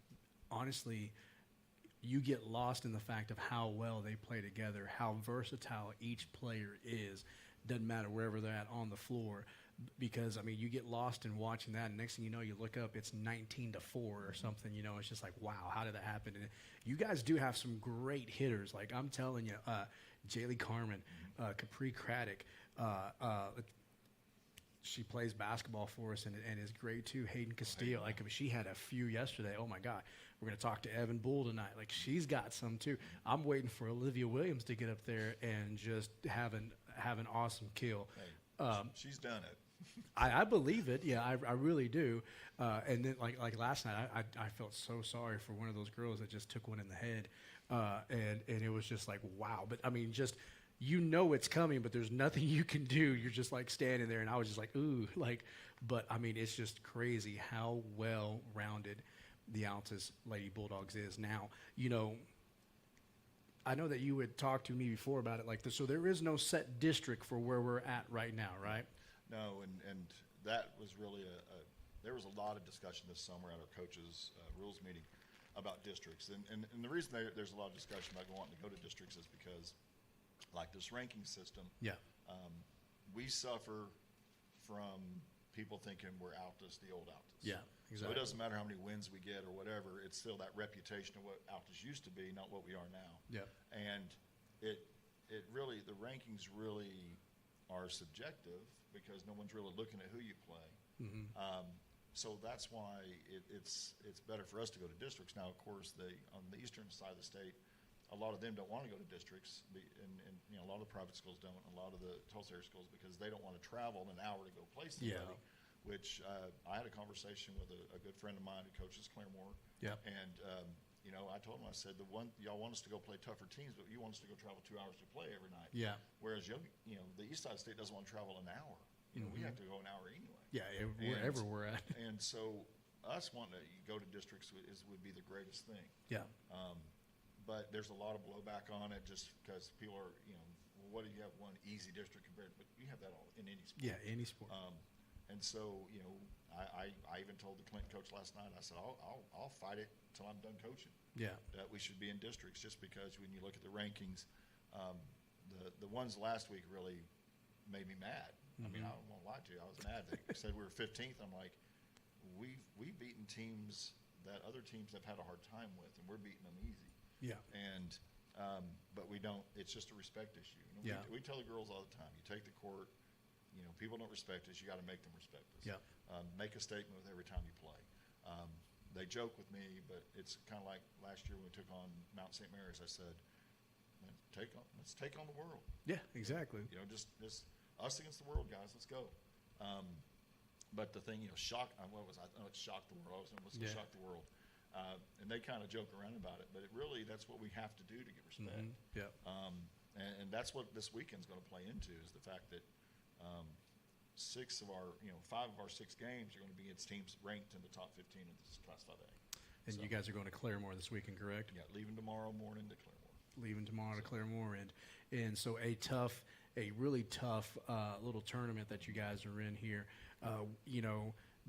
honestly, you get lost in the fact of how well they play together, how versatile each player is. Doesn't matter wherever they're at on the floor, because I mean, you get lost in watching that, and next thing you know, you look up, it's 19-4 or something. It's just like, wow, how did that happen? And you guys do have some great hitters. Like I'm telling you, Jaylee Carmen, Capri Craddock. She plays basketball for us and is great too. Hayden Castillo, like she had a few yesterday. Oh my God, we're gonna talk to Evan Bull tonight. Like she's got some too. I'm waiting for Olivia Williams to get up there and just have an awesome kill. Hey, she's done it. I believe it. Yeah, I really do. And then like last night, I felt so sorry for one of those girls that just took one in the head, and it was just like wow. But I mean, just. It's coming, but there's nothing you can do. You're just like standing there, and I was just like, ooh, but I mean, it's just crazy how well-rounded the Altus Lady Bulldogs is now. I know that you had talked to me before about it like this, so there is no set district for where we're at right now, right? No, and that was really there was a lot of discussion this summer at our coaches' rules meeting about districts, and the reason there's a lot of discussion about wanting to go to districts is because like this ranking system, we suffer from people thinking we're Altus, the old Altus. Yeah, exactly. So it doesn't matter how many wins we get or whatever, it's still that reputation of what Altus used to be, not what we are now. Yeah. And it really, the rankings really are subjective because no one's really looking at who you play. Mm-hmm. So that's why it's better for us to go to districts. Now, of course, on the eastern side of the state, a lot of them don't want to go to districts, and a lot of the private schools don't, a lot of the Tulsa area schools, because they don't want to travel an hour to go play somebody. Yeah. Which I had a conversation with a good friend of mine who coaches Claremore. Yeah. And I told him, I said, y'all want us to go play tougher teams, but you want us to go travel 2 hours to play every night. Yeah. Whereas the east side of the state doesn't want to travel an hour. We have to go an hour anyway. Yeah, wherever we're at. And so us wanting to go to districts would be the greatest thing. Yeah. But there's a lot of blowback on it just because people are, well, what do you have one easy district compared to, but you have that all in any sport. Yeah, any sport. And so, I even told the Clinton coach last night, I said, I'll fight it till I'm done coaching. Yeah. That we should be in districts just because when you look at the rankings, the ones last week really made me mad. Mm-hmm. I mean, I don't want to lie to you. I was mad. They said we were 15th. I'm like, we've beaten teams that other teams have had a hard time with, and we're beating them easy. Yeah. And but we don't. It's just a respect issue. We tell the girls all the time. You take the court. People don't respect us. You got to make them respect us. Yeah. Make a statement with every time you play. They joke with me, but it's kind of like last year when we took on Mount St. Mary's. I said, let's take on the world. Yeah, exactly. Just us against the world, guys. Let's go. But the thing, shock. What was I? It's shock the world. I was almost shock the world. And they kind of joke around about it, but that's what we have to do to get respect. Mm-hmm. Yeah. And that's what this weekend's going to play into is the fact that 5 of our 6 games are going to be against teams ranked in the top 15 of this Class 5A. And so, you guys are going to Claremore this weekend, correct? Yeah, leaving tomorrow morning to Claremore. Leaving tomorrow to Claremore, and so a really tough little tournament that you guys are in here.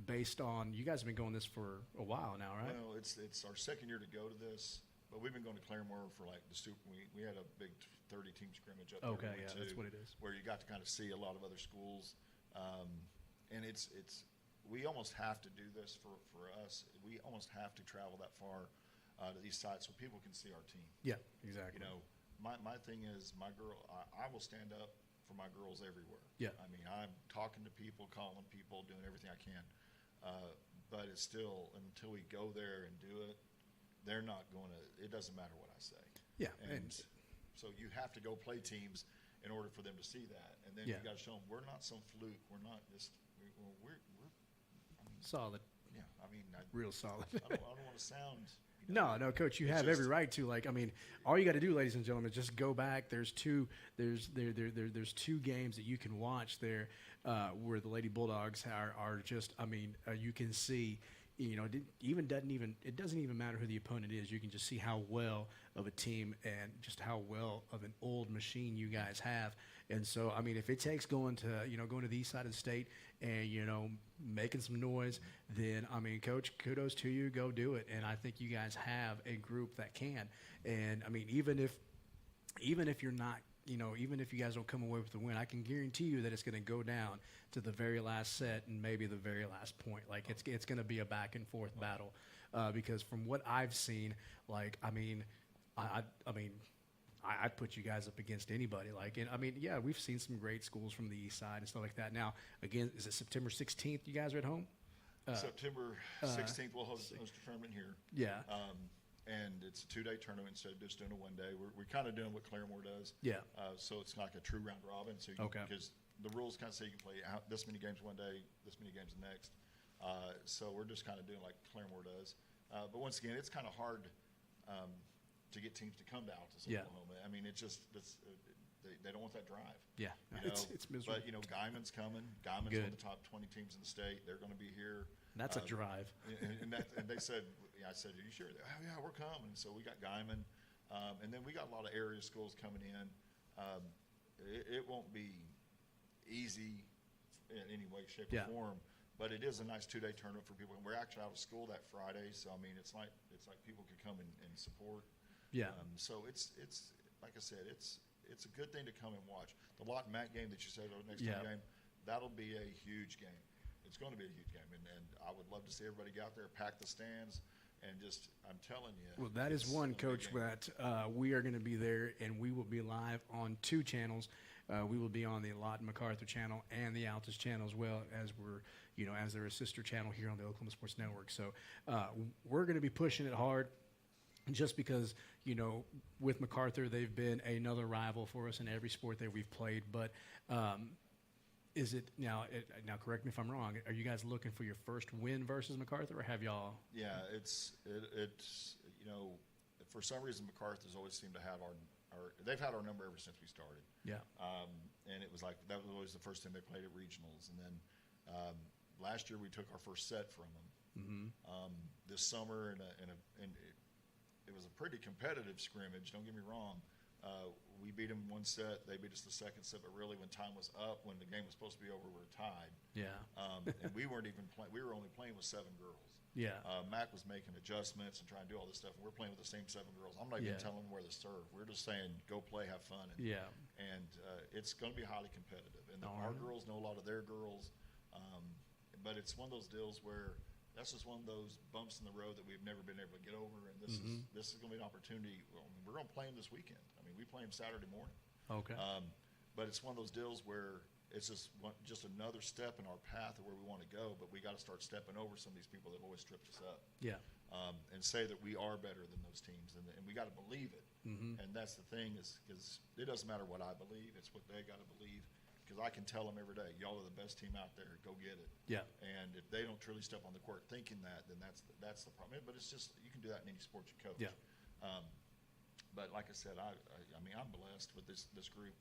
based on you guys have been going this for a while now, right? Well, it's our second year to go to this, but we've been going to Claremore for like the Super. We had a big 30-team scrimmage up there. Okay, yeah, that's what it is. Where you got to kind of see a lot of other schools, and it's we almost have to do this for us. We almost have to travel that far to these sites so people can see our team. Yeah, exactly. You know, my thing is my girl. I will stand up for my girls everywhere. Yeah. I mean, I'm talking to people, calling people, doing everything I can. But it's still, until we go there and do it, they're not going to, it doesn't matter what I say. Yeah. And so you have to go play teams in order for them to see that. And then you got to show them we're not some fluke. We're not just, we're I mean, solid. Yeah. I mean, Real solid. I don't want to sound. No, Coach, you have every right to. Like, I mean, all you got to do, ladies and gentlemen, is just go back. There's two games that you can watch there where the Lady Bulldogs are just. I mean, you can see. You know, it doesn't even matter who the opponent is. You can just see how well of a team and just how well of an old machine you guys have. And so, I mean, if it takes going to the east side of the state and, making some noise, then, I mean, Coach, kudos to you. Go do it. And I think you guys have a group that can. And, I mean, even if you're not, even if you guys don't come away with the win, I can guarantee you that it's going to go down to the very last set and maybe the very last point. Like, it's going to be a back and forth battle because from what I've seen, like, I mean, I'd put you guys up against anybody. Like, and I mean, yeah, we've seen some great schools from the east side and stuff like that. Now, again, is it September 16th? You guys are at home? September 16th, we'll host a tournament here. Yeah. And it's a 2-day tournament instead of just doing a 1-day. We're kind of doing what Claremore does. Yeah. So it's like a true round robin. So because the rules kind of say you can play this many games one day, this many games the next. So we're just kind of doing like Claremore does. But once again, it's kind of hard to get teams to come to Altus, Oklahoma. I mean, it's just they don't want that drive. Yeah, it's miserable. But Guyman's coming. Guyman's one of the top 20 teams in the state. They're going to be here. That's a drive. And they said, I said, are you sure? Oh, yeah, we're coming. So we got Guyman. And then we got a lot of area schools coming in. It won't be easy in any way, shape, or form. But it is a nice 2-day tournament for people. And we're actually out of school that Friday. So, I mean, it's like people could come and support. Yeah. So it's like I said, it's a good thing to come and watch. The Lawton Mac game that you said, the next home game, that'll be a huge game. It's going to be a huge game, and I would love to see everybody get out there, pack the stands, and just, I'm telling you. Well, that is one, Coach, that we are going to be there, and we will be live on 2 channels. We will be on the Lawton MacArthur channel and the Altus channel as well, as we're, as they're a sister channel here on the Oklahoma Sports Network. So we're going to be pushing it hard. Just because, with MacArthur, they've been another rival for us in every sport that we've played. But is it now? Correct me if I'm wrong. Are you guys looking for your first win versus MacArthur, or have y'all? Yeah, it's for some reason MacArthur's always seemed to have our they've had our number ever since we started. Yeah. And it was like that was always the first time they played at regionals, and then last year we took our first set from them. Mm-hmm. This summer and it was a pretty competitive scrimmage. Don't get me wrong. We beat them one set. They beat us the second set. But really, when time was up, when the game was supposed to be over, we were tied. Yeah. And we weren't even playing. We were only playing with 7 girls. Yeah. Mac was making adjustments and trying to do all this stuff. And we're playing with the same 7 girls. I'm not even telling them where to serve. We're just saying, go play, have fun. And it's going to be highly competitive. And our girls know a lot of their girls. But it's one of those deals where that's just one of those bumps in the road that we've never been able to get over, and this is going to be an opportunity. Well, I mean, we're going to play them this weekend. I mean, we play them Saturday morning. Okay. But it's one of those deals where it's just another step in our path of where we want to go, but we got to start stepping over some of these people that have always tripped us up. Yeah. And say that we are better than those teams, and we got to believe it. Mm-hmm. And that's the thing is it doesn't matter what I believe; it's what they got to believe. Because I can tell them every day, y'all are the best team out there. Go get it. Yeah. And if they don't truly step on the court thinking that, then that's the problem. But it's just you can do that in any sport you coach. Yeah. But like I said, I mean I'm blessed with this group.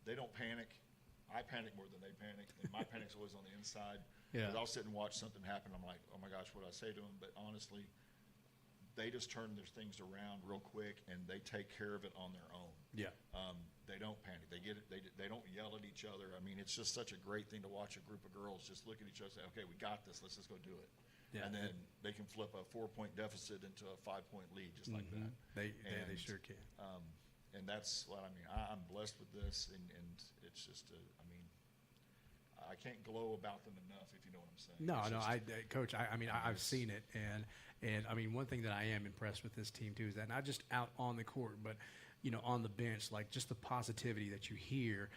They don't panic. I panic more than they panic, and my panic's always on the inside. Yeah. Because I'll sit and watch something happen. I'm like, oh my gosh, what do I say to them? But honestly, they just turn their things around real quick, and they take care of it on their own. Yeah. They don't panic. They get it. They don't yell at each other. I mean, it's just such a great thing to watch a group of girls just look at each other and say, okay, we got this. Let's just go do it. Yeah. And then they can flip a 4-point deficit into a 5-point lead just like that. They sure can. And that's what I mean. I'm blessed with this, and it's just, I mean, I can't glow about them enough, if you know what I'm saying. No, Coach, I mean, I've seen it, and I mean, one thing that I am impressed with this team too is that not just out on the court, but on the bench, like just the positivity that you hear,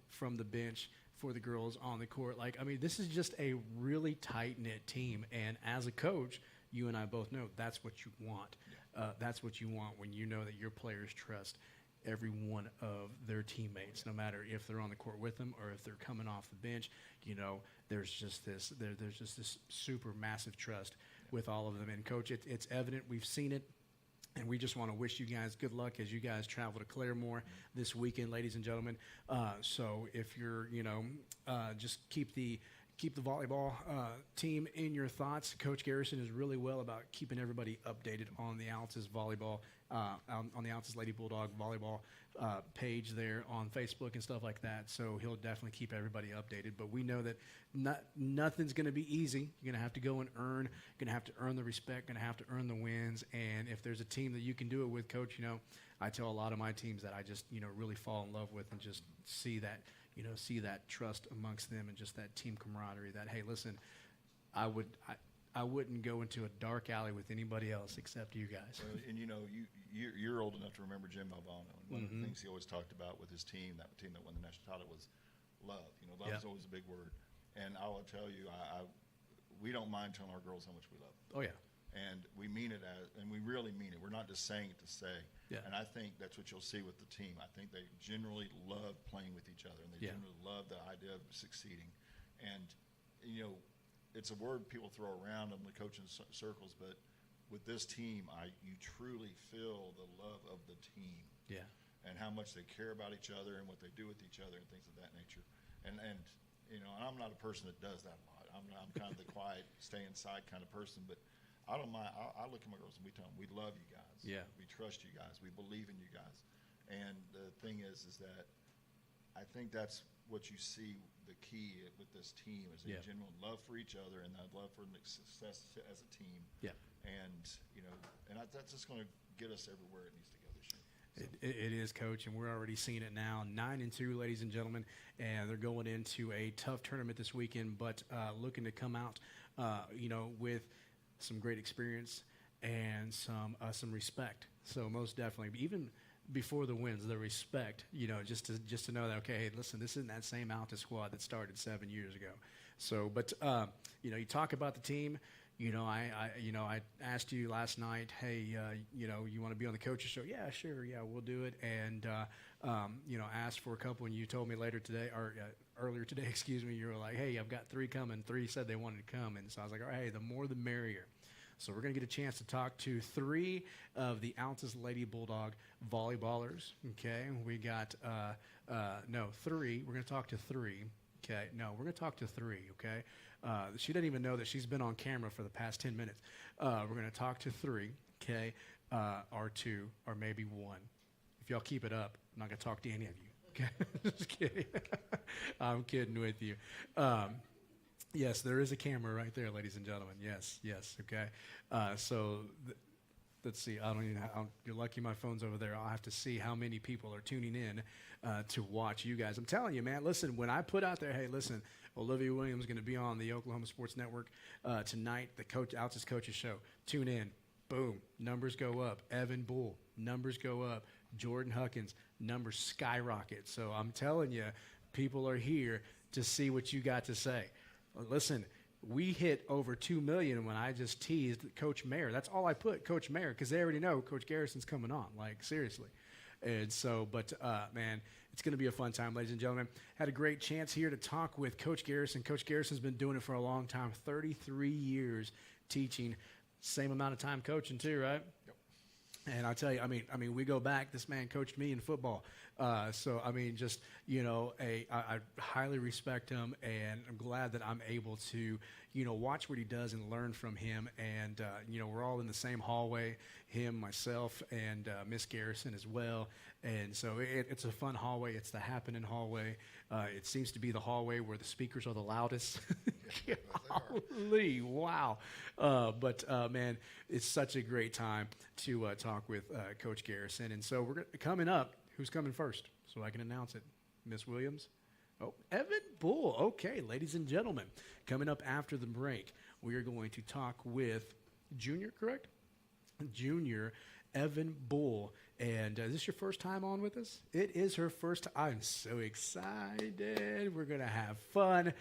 from the bench for the girls on the court. Like, I mean, this is just a really tight-knit team, and as a coach, you and I both know that's what you want. Yeah. That's what you want when you know that your players trust every one of their teammates, no matter if they're on the court with them or if they're coming off the bench. There's just this super massive trust with all of them. And Coach, it's evident. We've seen it. And we just want to wish you guys good luck as you guys travel to Claremore this weekend, ladies and gentlemen. So if you're, just keep the volleyball team in your thoughts. Coach Garrison is really well about keeping everybody updated on the Altus volleyball, on the Altus Lady Bulldog volleyball page there on Facebook and stuff like that. So he'll definitely keep everybody updated. But we know that nothing's going to be easy. You're going to have to go and earn. You're going to have to earn the respect. Going to have to earn the wins. And if there's a team that you can do it with, Coach, I tell a lot of my teams that I just really fall in love with and just see that. See that trust amongst them and just that team camaraderie that, hey, listen, I wouldn't go into a dark alley with anybody else except you guys. Well, and you're old enough to remember Jim Malvano. And one of the things he always talked about with his team, that team that won the national title, was love. Love is always a big word. And I will tell you, we don't mind telling our girls how much we love them. Oh, yeah. And we mean it and we really mean it. We're not just saying it to say. Yeah. And I think that's what you'll see with the team. I think they generally love playing with each other, and they generally love the idea of succeeding. And, it's a word people throw around in the coaching circles, but with this team, you truly feel the love of the team. Yeah. And how much they care about each other and what they do with each other and things of that nature. And I'm not a person that does that a lot. I'm kind of the quiet, stay inside kind of person, but I don't mind. I look at my girls and we tell them we love you guys. Yeah. We trust you guys. We believe in you guys. And the thing is that I think that's what you see the key with this team is a genuine love for each other and that love for success as a team. Yeah. And that's just going to get us everywhere it needs to go this year. It is, Coach, and we're already seeing it now. 9-2, ladies and gentlemen, and they're going into a tough tournament this weekend, but looking to come out, with some great experience and some respect. So most definitely, even before the wins, the respect, just to know that, okay, hey, listen, this isn't that same Altus squad that started 7 years ago. So, but you talk about the team. I asked you last night, hey, you want to be on the coaches show? Yeah, sure, yeah, we'll do it. And asked for a couple, and you told me later today, or earlier today, excuse me, you were like, hey, I've got 3 coming. 3 said they wanted to come, and so I was like, all right, hey, the more the merrier. So we're going to get a chance to talk to 3 of the Altus Lady Bulldog volleyballers. Okay, we got 3. We're going to talk to 3. Okay, no, we're going to talk to 3. Okay, she doesn't even know that she's been on camera for the past 10 minutes. We're going to talk to 3. Okay, or 2, or maybe 1. If y'all keep it up, I'm not going to talk to any of you. Okay, just kidding. I'm kidding with you. Yes, there is a camera right there, ladies and gentlemen. Yes, okay. Let's see. You're lucky my phone's over there. I'll have to see how many people are tuning in to watch you guys. I'm telling you, man, listen, when I put out there, hey, listen, Olivia Williams is going to be on the Oklahoma Sports Network tonight, the Altus Coaches Show. Tune in. Boom. Numbers go up. Evan Bull. Numbers go up. Jordan Huckins. Numbers skyrocket. So I'm telling you, people are here to see what you got to say. Listen, we hit over 2 million when I just teased Coach Mayer. That's all I put, Coach Mayer, because they already know Coach Garrison's coming on, like, seriously. And so, but, man, it's going to be a fun time, ladies and gentlemen. Had a great chance here to talk with Coach Garrison. Coach Garrison's been doing it for a long time, 33 years teaching, same amount of time coaching too, right? Yep. And I tell you, I mean, we go back. This man coached me in football. So, I mean, just, I highly respect him, and I'm glad that I'm able to, watch what he does and learn from him. And, we're all in the same hallway, him, myself, and Miss Garrison as well. And so it's a fun hallway. It's the happening hallway. It seems to be the hallway where the speakers are the loudest. Golly, wow. But man, it's such a great time to talk with Coach Garrison. And so we're coming up. Who's coming first? So I can announce it. Miss Williams? Oh, Evan Bull. Okay, ladies and gentlemen, coming up after the break, we are going to talk with Junior, correct? Junior Evan Bull. And is this your first time on with us? It is her first time. I'm so excited. We're going to have fun.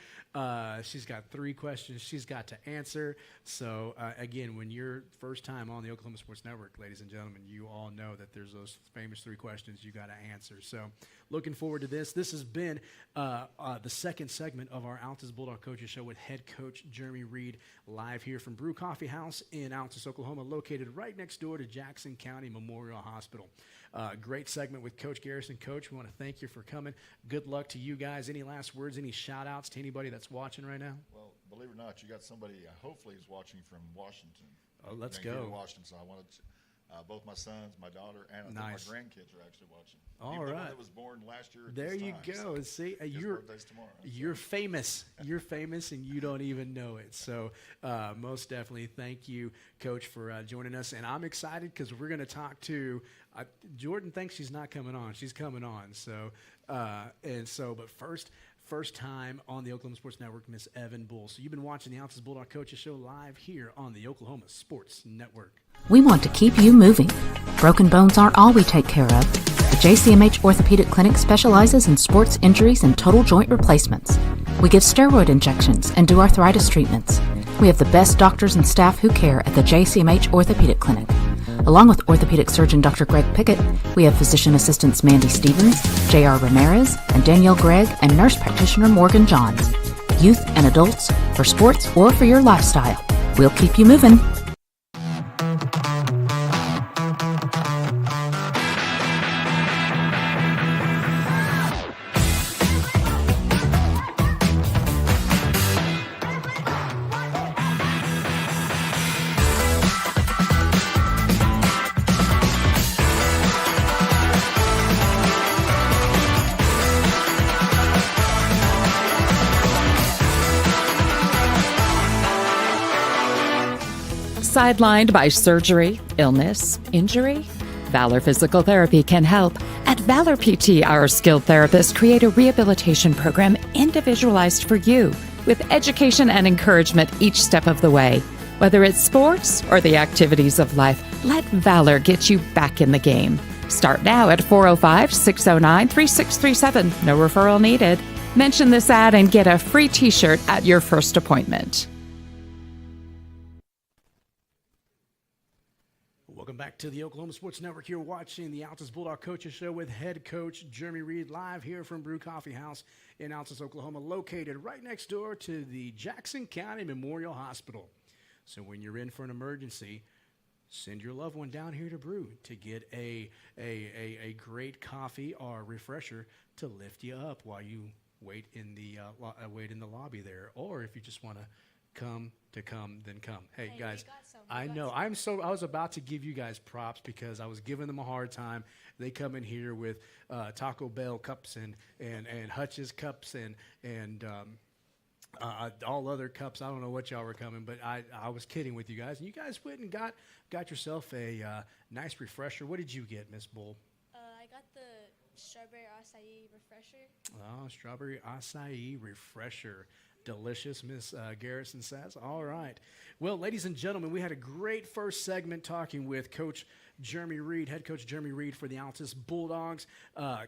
She's got 3 questions she's got to answer. So, again, when you're first time on the Oklahoma Sports Network, ladies and gentlemen, you all know that there's those famous 3 questions you got to answer. So, looking forward to this. This has been the second segment of our Altus Bulldog Coaches Show with head coach Jeremy Reed, live here from Brew Coffee House in Altus, Oklahoma, located right next door to Jackson County Memorial Hospital. Great segment with Coach Garrison. Coach, we want to thank you for coming. Good luck to you guys. Any last words, any shout-outs to anybody that's watching right now? Well, believe it or not, you got somebody hopefully is watching from Washington. Oh, let's go. Washington, so I wanted to, both my sons, my daughter, and I think Nice. my grandkids are actually watching. All Even the one right. that was born last year at There this you time, go. so See, his you're birthday's tomorrow. You're famous. You're famous, and you don't even know it. So, most definitely, thank you, Coach, for joining us. And I'm excited because we're going to talk to Jordan. Thinks she's not coming on. She's coming on. So, but first time on the Oklahoma Sports Network, Miss Evan Bull. So you've been watching the Altus Bulldog Coaches Show live here on the Oklahoma Sports Network. We want to keep you moving. Broken bones aren't all we take care of. The JCMH Orthopedic Clinic specializes in sports injuries and total joint replacements. We give steroid injections and do arthritis treatments. We have the best doctors and staff who care at the JCMH Orthopedic Clinic. Along with orthopedic surgeon Dr. Greg Pickett, we have physician assistants Mandy Stevens, J.R. Ramirez, and Danielle Gregg, and nurse practitioner Morgan Johns. Youth and adults, for sports or for your lifestyle. We'll keep you moving. Sidelined by surgery, illness, injury? Valor Physical Therapy can help. At Valor PT, our skilled therapists create a rehabilitation program individualized for you, with education and encouragement each step of the way. Whether it's sports or the activities of life, let Valor get you back in the game. Start now at 405-609-3637. No referral needed. Mention this ad and get a free t-shirt at your first appointment. Welcome back to the Oklahoma Sports Network. You're watching the Altus Bulldog Coaches Show with head coach Jeremy Reed, live here from Brew Coffee House in Altus, Oklahoma, located right next door to the Jackson County Memorial Hospital. So when you're in for an emergency, send your loved one down here to Brew to get a great coffee or refresher to lift you up while you wait in the lobby there. Or if you just want to come, then come. Hey guys, I know I was about to give you guys props because I was giving them a hard time. They come in here with Taco Bell cups and Hutch's cups and all other cups. I don't know what y'all were coming, but I was kidding with you guys. And you guys went and got yourself a nice refresher. What did you get, Miss Bull? I got the strawberry acai refresher. Oh, strawberry acai refresher. Delicious, Miss Garrison says. All right. Well, ladies and gentlemen, we had a great first segment talking with Coach Jeremy Reed, head coach Jeremy Reed for the Altus Bulldogs,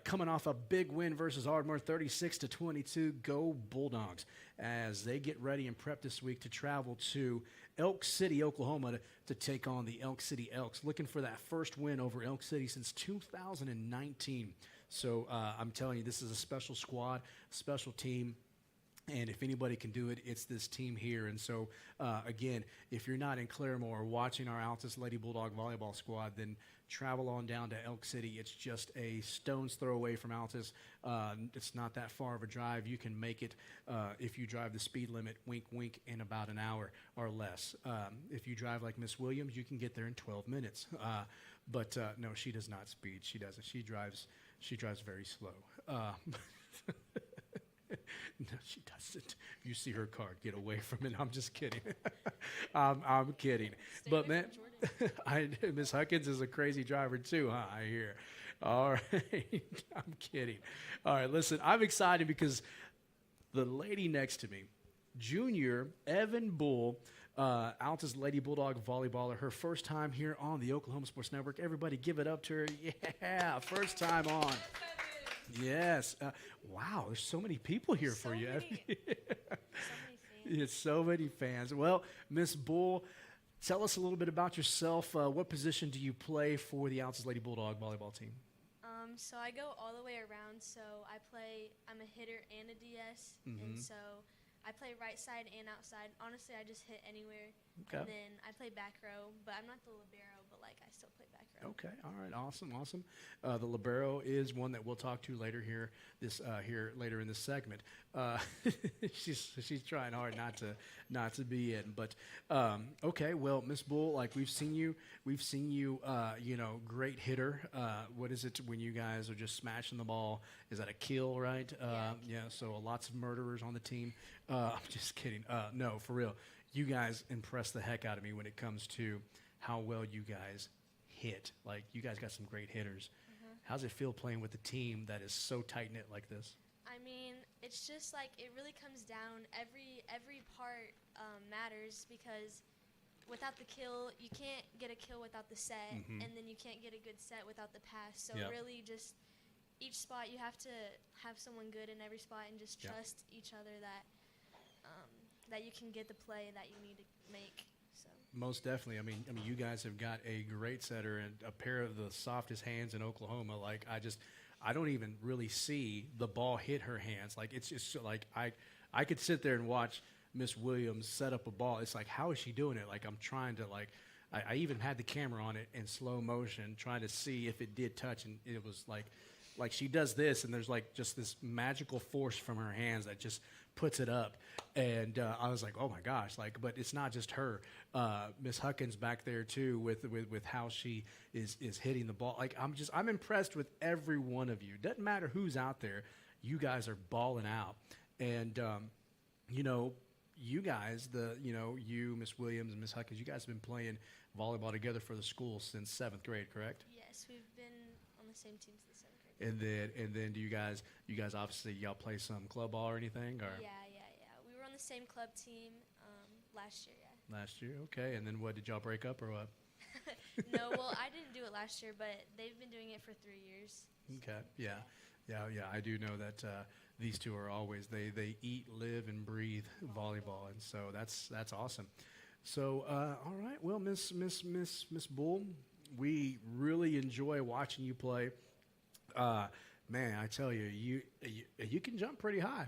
coming off a big win versus Ardmore, 36-22. Go Bulldogs, as they get ready and prep this week to travel to Elk City, Oklahoma, to take on the Elk City Elks, looking for that first win over Elk City since 2019. So I'm telling you, this is a special squad, special team. And if anybody can do it, it's this team here. And so, again, if you're not in Claremore watching our Altus Lady Bulldog volleyball squad, then travel on down to Elk City. It's just a stone's throw away from Altus. It's not that far of a drive. You can make it if you drive the speed limit, wink, wink, in about an hour or less. If you drive like Miss Williams, you can get there in 12 minutes. But no, she does not speed. She doesn't. She drives very slow. No, she doesn't. You see her car, get away from it. I'm just kidding. I'm kidding. But man, Miss Huckins is a crazy driver too, huh? I hear. All right. I'm kidding. All right, listen, I'm excited because the lady next to me, Junior Evan Bull, Altus Lady Bulldog volleyballer, her first time here on the Oklahoma Sports Network. Everybody give it up to her. Yeah, first time on. Yes. Wow, there's so many people here for you. It's so many fans. Well, Miss Bull, tell us a little bit about yourself. What position do you play for the Altus Lady Bulldog volleyball team? So I go all the way around. So I'm a hitter and a DS, and so I play right side and outside. Honestly, I just hit anywhere. Okay. And then I play back row, but I'm not the libero, but I still play back row. Okay. All right. Awesome. The libero is one that we'll talk to later here later in this segment. She's trying hard not to be in, but okay. Well, Miss Bull, we've seen you, great hitter. What is it when you guys are just smashing the ball? Is that a kill, right? Yeah. So lots of murderers on the team. I'm just kidding. No, for real. You guys impress the heck out of me when it comes to how well you guys hit. You guys got some great hitters. How's it feel playing with a team that is so tight-knit like this? I mean, it's just it really comes down. Every part matters, because without the kill, you can't get a kill without the set, and then you can't get a good set without the pass. So really just each spot, you have to have someone good in every spot and just trust each other that you can get the play that you need to make. So. Most definitely. I mean, you guys have got a great setter and a pair of the softest hands in Oklahoma. I don't even really see the ball hit her hands. It's just I could sit there and watch Miss Williams set up a ball. It's how is she doing it? I'm trying to I even had the camera on it in slow motion, trying to see if it did touch, and it was like she does this, and there's just this magical force from her hands that just puts it up. And I was like, oh my gosh, but it's not just her. Miss Huckins back there too with how she is hitting the ball. I'm impressed with every one of you. Doesn't matter who's out there, you guys are balling out. And you guys, you, Miss Williams and Miss Huckins, you guys have been playing volleyball together for the school since 7th grade, correct? Yes, we've been on the same team since 7th grade. And then do you guys obviously y'all play some club ball or anything? Or? Yeah. We were on the same club team last year, yeah. Last year, okay. And then what, did y'all break up or what? No, well, I didn't do it last year, but they've been doing it for 3 years. Okay, yeah. I do know that these two are always, they eat, live, and breathe volleyball, and so that's awesome. So, all right, well, Miss Bull, we really enjoy watching you play. Man, I tell you, you can jump pretty high.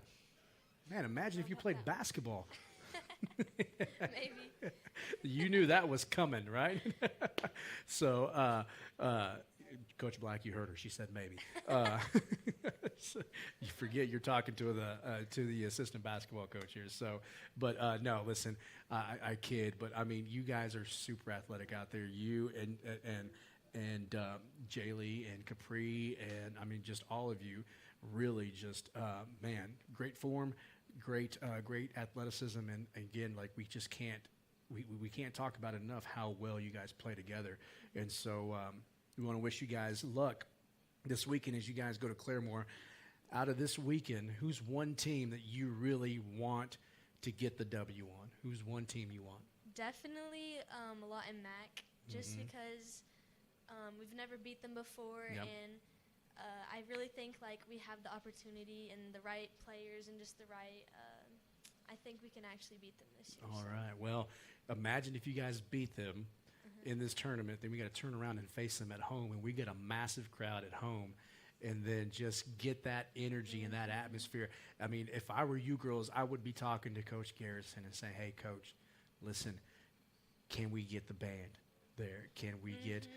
Man, imagine if you played basketball. Maybe. You knew that was coming, right? So, Coach Black, you heard her. She said maybe. So you forget you're talking to the assistant basketball coach here. So, but no, listen, I kid, but I mean, you guys are super athletic out there. You and Jaylee and Capri, and I mean, just all of you, really just man, great form. Great athleticism, and again, we just can't talk about it enough how well you guys play together. And so we want to wish you guys luck this weekend as you guys go to Claremore. Out of this weekend, who's one team that you really want to get the W on? Who's one team you want? Definitely a lot in MAC, just because we've never beat them before, and I really think we have the opportunity and the right players and just the right. I think we can actually beat them this year. All right. Well, imagine if you guys beat them in this tournament, then we got to turn around and face them at home, and we get a massive crowd at home, and then just get that energy and that atmosphere. I mean, if I were you girls, I would be talking to Coach Garrison and saying, hey, Coach, listen, can we get the band there? Can we get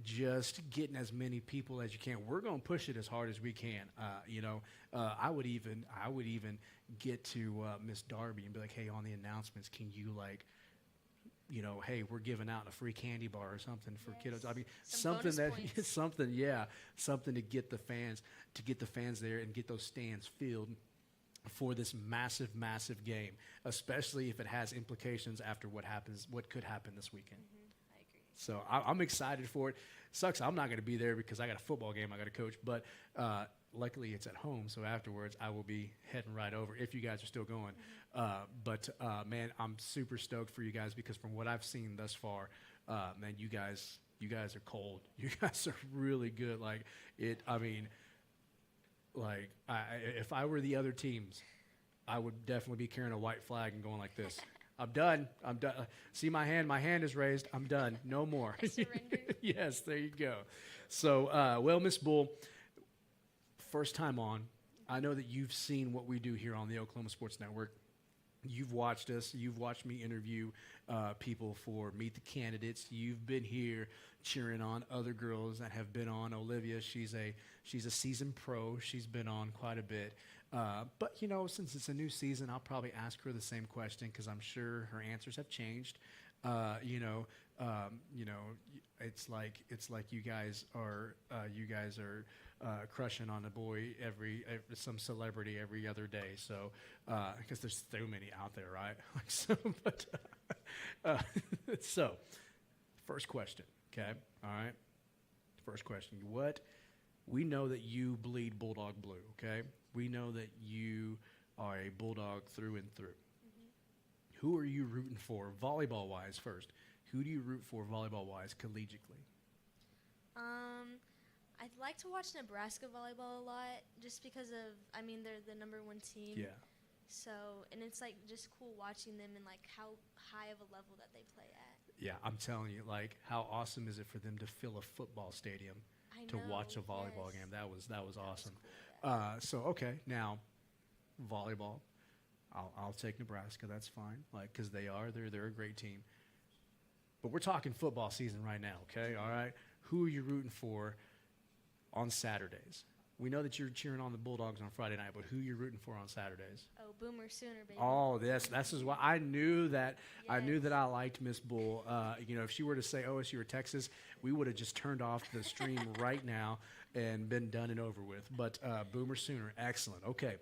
just getting as many people as you can. We're going to push it as hard as we can. I would even get to Miss Darby and be like, hey, on the announcements, can you hey, we're giving out a free candy bar or something for kiddos. I mean, something to get the fans there and get those stands filled for this massive, massive game, especially if it has implications after what could happen this weekend. I agree. So I'm excited for it. Sucks I'm not going to be there because I got a football game I got to coach, but luckily it's at home, so afterwards I will be heading right over if you guys are still going. Man, I'm super stoked for you guys because from what I've seen thus far, man, you guys are cold. You guys are really good. If I were the other teams, I would definitely be carrying a white flag and going like this. I'm done. See my hand? My hand is raised. I'm done. No more. I surrender. Yes, there you go. So, Miss Bull, first time on. I know that you've seen what we do here on the Oklahoma Sports Network. You've watched us. You've watched me interview people for Meet the Candidates. You've been here cheering on other girls that have been on. Olivia, she's a seasoned pro. She's been on quite a bit. But, since it's a new season, I'll probably ask her the same question because I'm sure her answers have changed. It's like you guys are crushing on a boy some celebrity every other day. So because there's so many out there, right? So first question, okay? All right. First question. We know that you bleed Bulldog blue, okay? We know that you are a Bulldog through and through. Mm-hmm. Who are you rooting for volleyball-wise first? Who do you root for volleyball-wise collegiately? I'd like to watch Nebraska volleyball a lot just because they're the number one team. Yeah. So, and it's just cool watching them and how high of a level that they play at. Yeah, I'm telling you, how awesome is it for them to fill a football stadium to watch a volleyball game? That was awesome. Cool, so, okay, now volleyball. I'll take Nebraska. That's fine. Because they're a great team. But we're talking football season right now, okay? All right? Who are you rooting for on Saturdays? We know that you're cheering on the Bulldogs on Friday night, but who are you rooting for on Saturdays? Oh, Boomer Sooner, baby. Oh, this is why I knew that. Yes. I knew that I liked Miss Bull. If she were to say OSU or Texas, we would have just turned off the stream right now and been done and over with. But Boomer Sooner, excellent. Okay.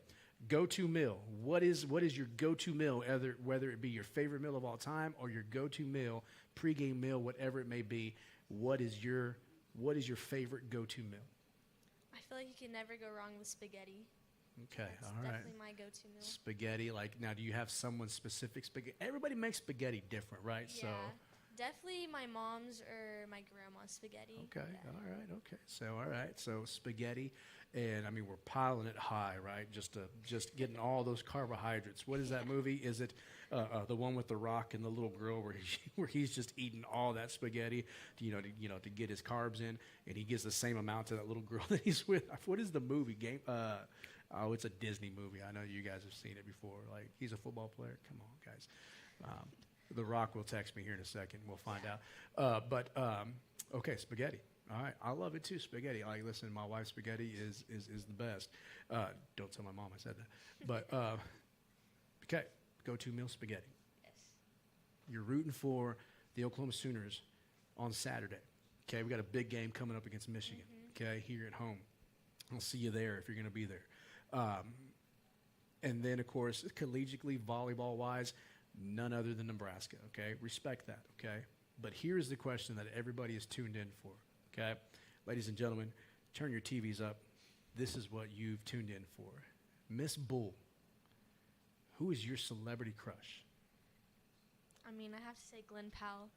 Go-to meal. What is your go-to meal, whether it be your favorite meal of all time or your go-to meal, pregame meal, whatever it may be? What is your favorite go-to meal? I feel like you can never go wrong with spaghetti. Okay, That's all right. definitely my go-to meal. Spaghetti, now do you have someone specific spaghetti? Everybody makes spaghetti different, right? Yeah, definitely my mom's or my grandma's spaghetti. Okay, yeah. all right, okay. So spaghetti, and we're piling it high, right? Just getting all those carbohydrates. What is that movie? Is it the one with The Rock and the little girl where he's just eating all that spaghetti, to get his carbs in, and he gives the same amount to that little girl that he's with? What is the movie? It's a Disney movie. I know you guys have seen it before. He's a football player. Come on, guys. The Rock will text me here in a second. We'll find out. Okay, spaghetti. All right, I love it too, spaghetti. Listen, my wife's spaghetti is the best. Don't tell my mom I said that. But, okay, go-to meal, spaghetti. Yes. You're rooting for the Oklahoma Sooners on Saturday. Okay, we got a big game coming up against Michigan, okay, here at home. I'll see you there if you're going to be there. And then, of course, collegiately, volleyball-wise, none other than Nebraska, okay? Respect that, okay? But here's the question that everybody is tuned in for, okay? Ladies and gentlemen, turn your TVs up. This is what you've tuned in for. Miss Bull, who is your celebrity crush? I have to say Glenn Powell.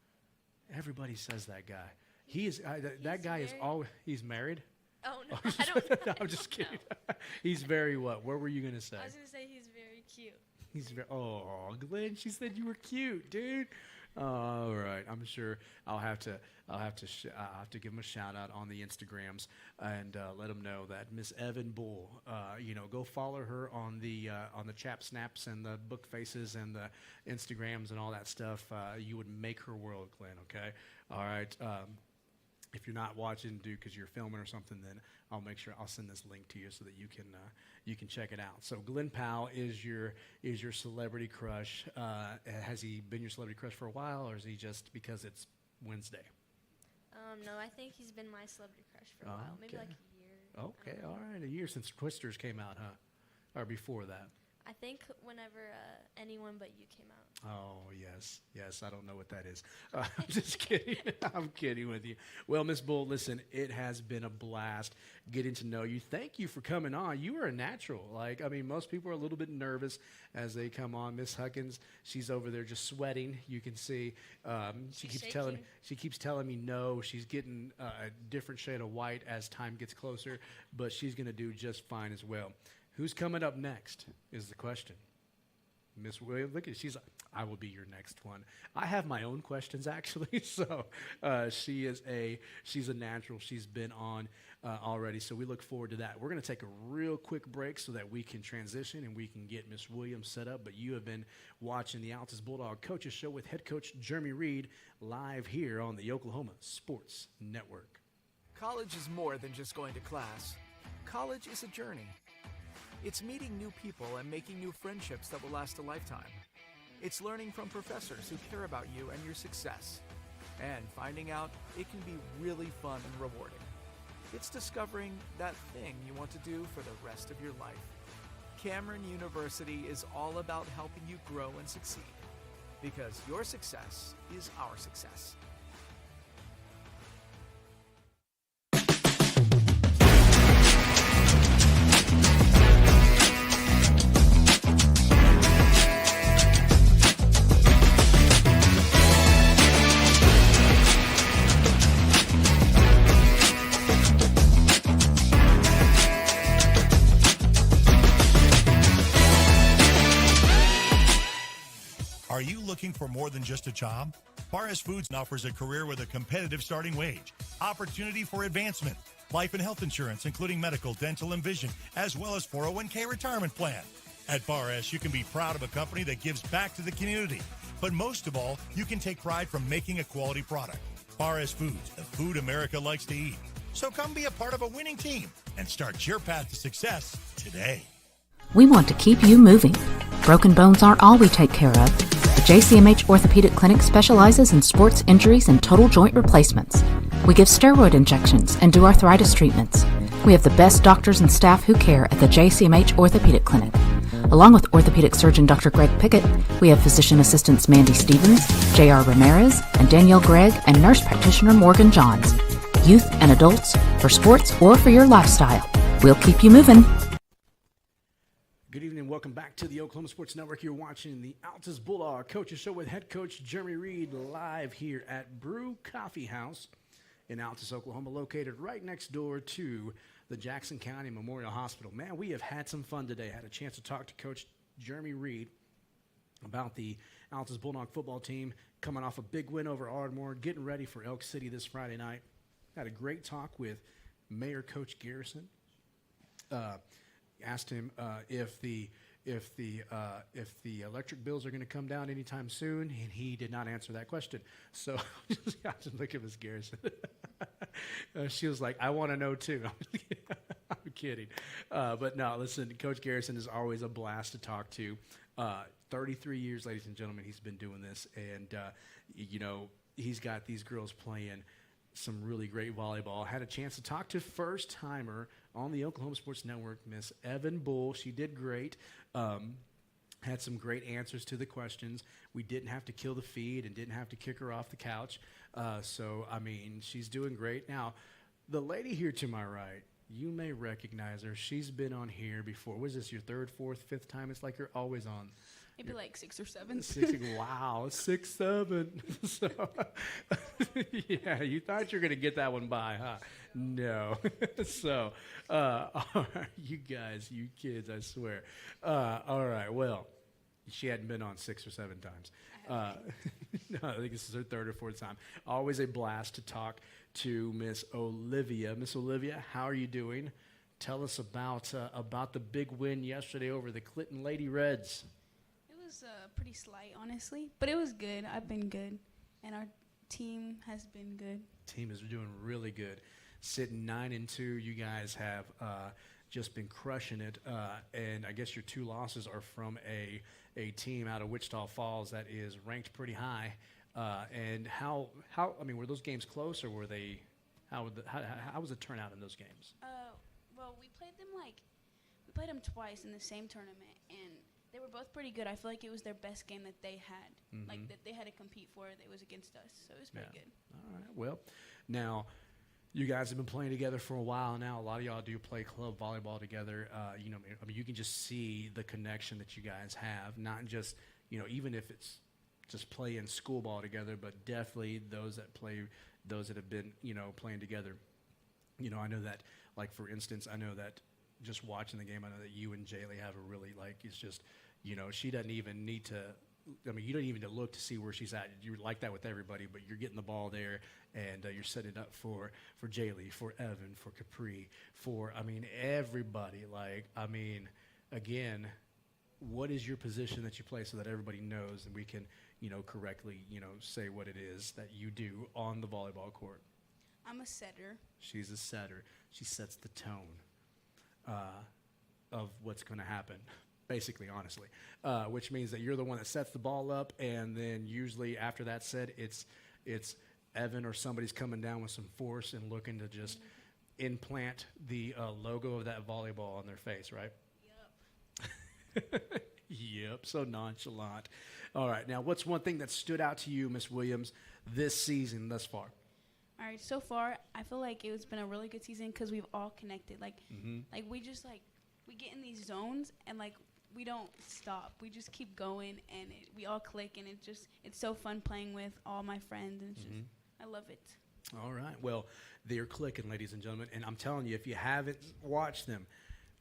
Everybody says that guy. He is that guy is always he's married. Oh no, I don't. No, I'm just kidding. He's very what? What were you gonna say? I was gonna say he's very cute. He's very. Oh, Glenn, she said you were cute, dude. All right, I'm sure I'll have to give him a shout out on the Instagrams and let him know that Miss Evan Bull, go follow her on the Chap Snaps and the Book Faces and the Instagrams and all that stuff. You would make her world, Glenn. Okay, all right. If you're not watching, because you're filming or something, then I'll make sure I'll send this link to you so that you can check it out. So Glenn Powell is your celebrity crush. Has he been your celebrity crush for a while, or is he just because it's Wednesday? No, I think he's been my celebrity crush for a while, maybe like a year. Okay, all right, a year since Twisters came out, huh? Or before that? I think whenever Anyone But You came out. Oh, yes. I don't know what that is. I'm just kidding. I'm kidding with you. Well, Miss Bull, listen, it has been a blast getting to know you. Thank you for coming on. You are a natural. Most people are a little bit nervous as they come on. Miss Huckins, she's over there just sweating. You can see she keeps telling me no. She's getting a different shade of white as time gets closer, but she's going to do just fine as well. Who's coming up next is the question. Miss Williams, look at she's like, I will be your next one. I have my own questions actually, so she's a natural. She's been on already, so we look forward to that. We're going to take a real quick break so that we can transition and we can get Miss Williams set up. But you have been watching the Altus Bulldog Coaches Show with head coach Jeremy Reed live here on the Oklahoma Sports Network. College is more than just going to class. College is a journey. It's meeting new people and making new friendships that will last a lifetime. It's learning from professors who care about you and your success. And finding out it can be really fun and rewarding. It's discovering that thing you want to do for the rest of your life. Cameron University is all about helping you grow and succeed. Because your success is our success. Are you looking for more than just a job? Barres Foods offers a career with a competitive starting wage, opportunity for advancement, life and health insurance, including medical, dental, and vision, as well as 401k retirement plan. At Barres, you can be proud of a company that gives back to the community. But most of all, you can take pride from making a quality product. Barres Foods, the food America likes to eat. So come be a part of a winning team and start your path to success today. We want to keep you moving. Broken bones aren't all we take care of. The JCMH Orthopedic Clinic specializes in sports injuries and total joint replacements. We give steroid injections and do arthritis treatments. We have the best doctors and staff who care at the JCMH Orthopedic Clinic. Along with orthopedic surgeon Dr. Greg Pickett, we have physician assistants Mandy Stevens, J.R. Ramirez, and Danielle Gregg, and nurse practitioner Morgan Johns. Youth and adults, for sports or for your lifestyle. We'll keep you moving. Good evening. Welcome back to the Oklahoma Sports Network. You're watching the Altus Bulldog Coaches Show with head coach Jeremy Reed live here at Brew Coffee House in Altus, Oklahoma, located right next door to the Jackson County Memorial Hospital. Man, we have had some fun today. I had a chance to talk to Coach Jeremy Reed about the Altus Bulldog football team coming off a big win over Ardmore, getting ready for Elk City this Friday night. Had a great talk with Mayor Coach Garrison. Asked him if the electric bills are going to come down anytime soon, and he did not answer that question. So I just look at Ms. Garrison. She was like, "I want to know too." I'm kidding, but no. Listen, Coach Garrison is always a blast to talk to. 33 years, ladies and gentlemen, he's been doing this, and he's got these girls playing some really great volleyball. Had a chance to talk to first-timer on the Oklahoma Sports Network, Miss Evan Bull. She did great. Had some great answers to the questions. We didn't have to kill the feed and didn't have to kick her off the couch. So, she's doing great. Now, the lady here to my right, you may recognize her. She's been on here before. Was this your third, fourth, fifth time? It's like you're always on. Maybe like 6 or 7. Wow, 6, 7. So, yeah, you thought you were going to get that one by, huh? No. So, all right, you guys, you kids, I swear. All right, well, She hadn't been on 6 or 7 times. No, I think this is her 3rd or 4th time. Always a blast to talk to Miss Olivia. Miss Olivia, how are you doing? Tell us about the big win yesterday over the Clinton Lady Reds. It was pretty slight, honestly, but it was good. I've been good, and our team has been good. Team is doing really good. Sitting 9-2, you guys have just been crushing it. And I guess your 2 losses are from a team out of Wichita Falls that is ranked pretty high. And how I mean, were those games close, or were they? How was the turnout in those games? Well, we played them twice in the same tournament, and they were both pretty good. I feel like it was their best game that they had, like that they had to compete for. It was against us, so it was pretty good. All right. Well, now you guys have been playing together for a while now. A lot of y'all do play club volleyball together. You know, I mean, you can just see the connection that you guys have. Not just, you know, even if it's just playing school ball together, but definitely those that have been, you know, playing together. You know, I know that, like, for instance, I know that just watching the game, I know that you and Jaylee have a really, like, it's just, you know, she doesn't even need to, I mean, you don't even need to look to see where she's at. You're like that with everybody, but you're getting the ball there, and you're setting it up for Jaylee, for Evan, for Capri, for, I mean, everybody. Like, I mean, again, what is your position that you play so that everybody knows and we can, you know, correctly, you know, say what it is that you do on the volleyball court? I'm a setter. She's a setter. She sets the tone of what's going to happen, basically, honestly, which means that you're the one that sets the ball up, and then usually after that's said, it's Evan or somebody's coming down with some force and looking to just implant the logo of that volleyball on their face, right? Yep. Yep, so nonchalant. All right, now what's one thing that stood out to you, Miss Williams, this season thus far? All right, so far, I feel like it's been a really good season because we've all connected. Like, like we just, like, we get in these zones, and, like, we don't stop. We just keep going, and we all click, and it's so fun playing with all my friends, and it's just, I love it. All right, well, they're clicking, ladies and gentlemen, and I'm telling you, if you haven't watched them,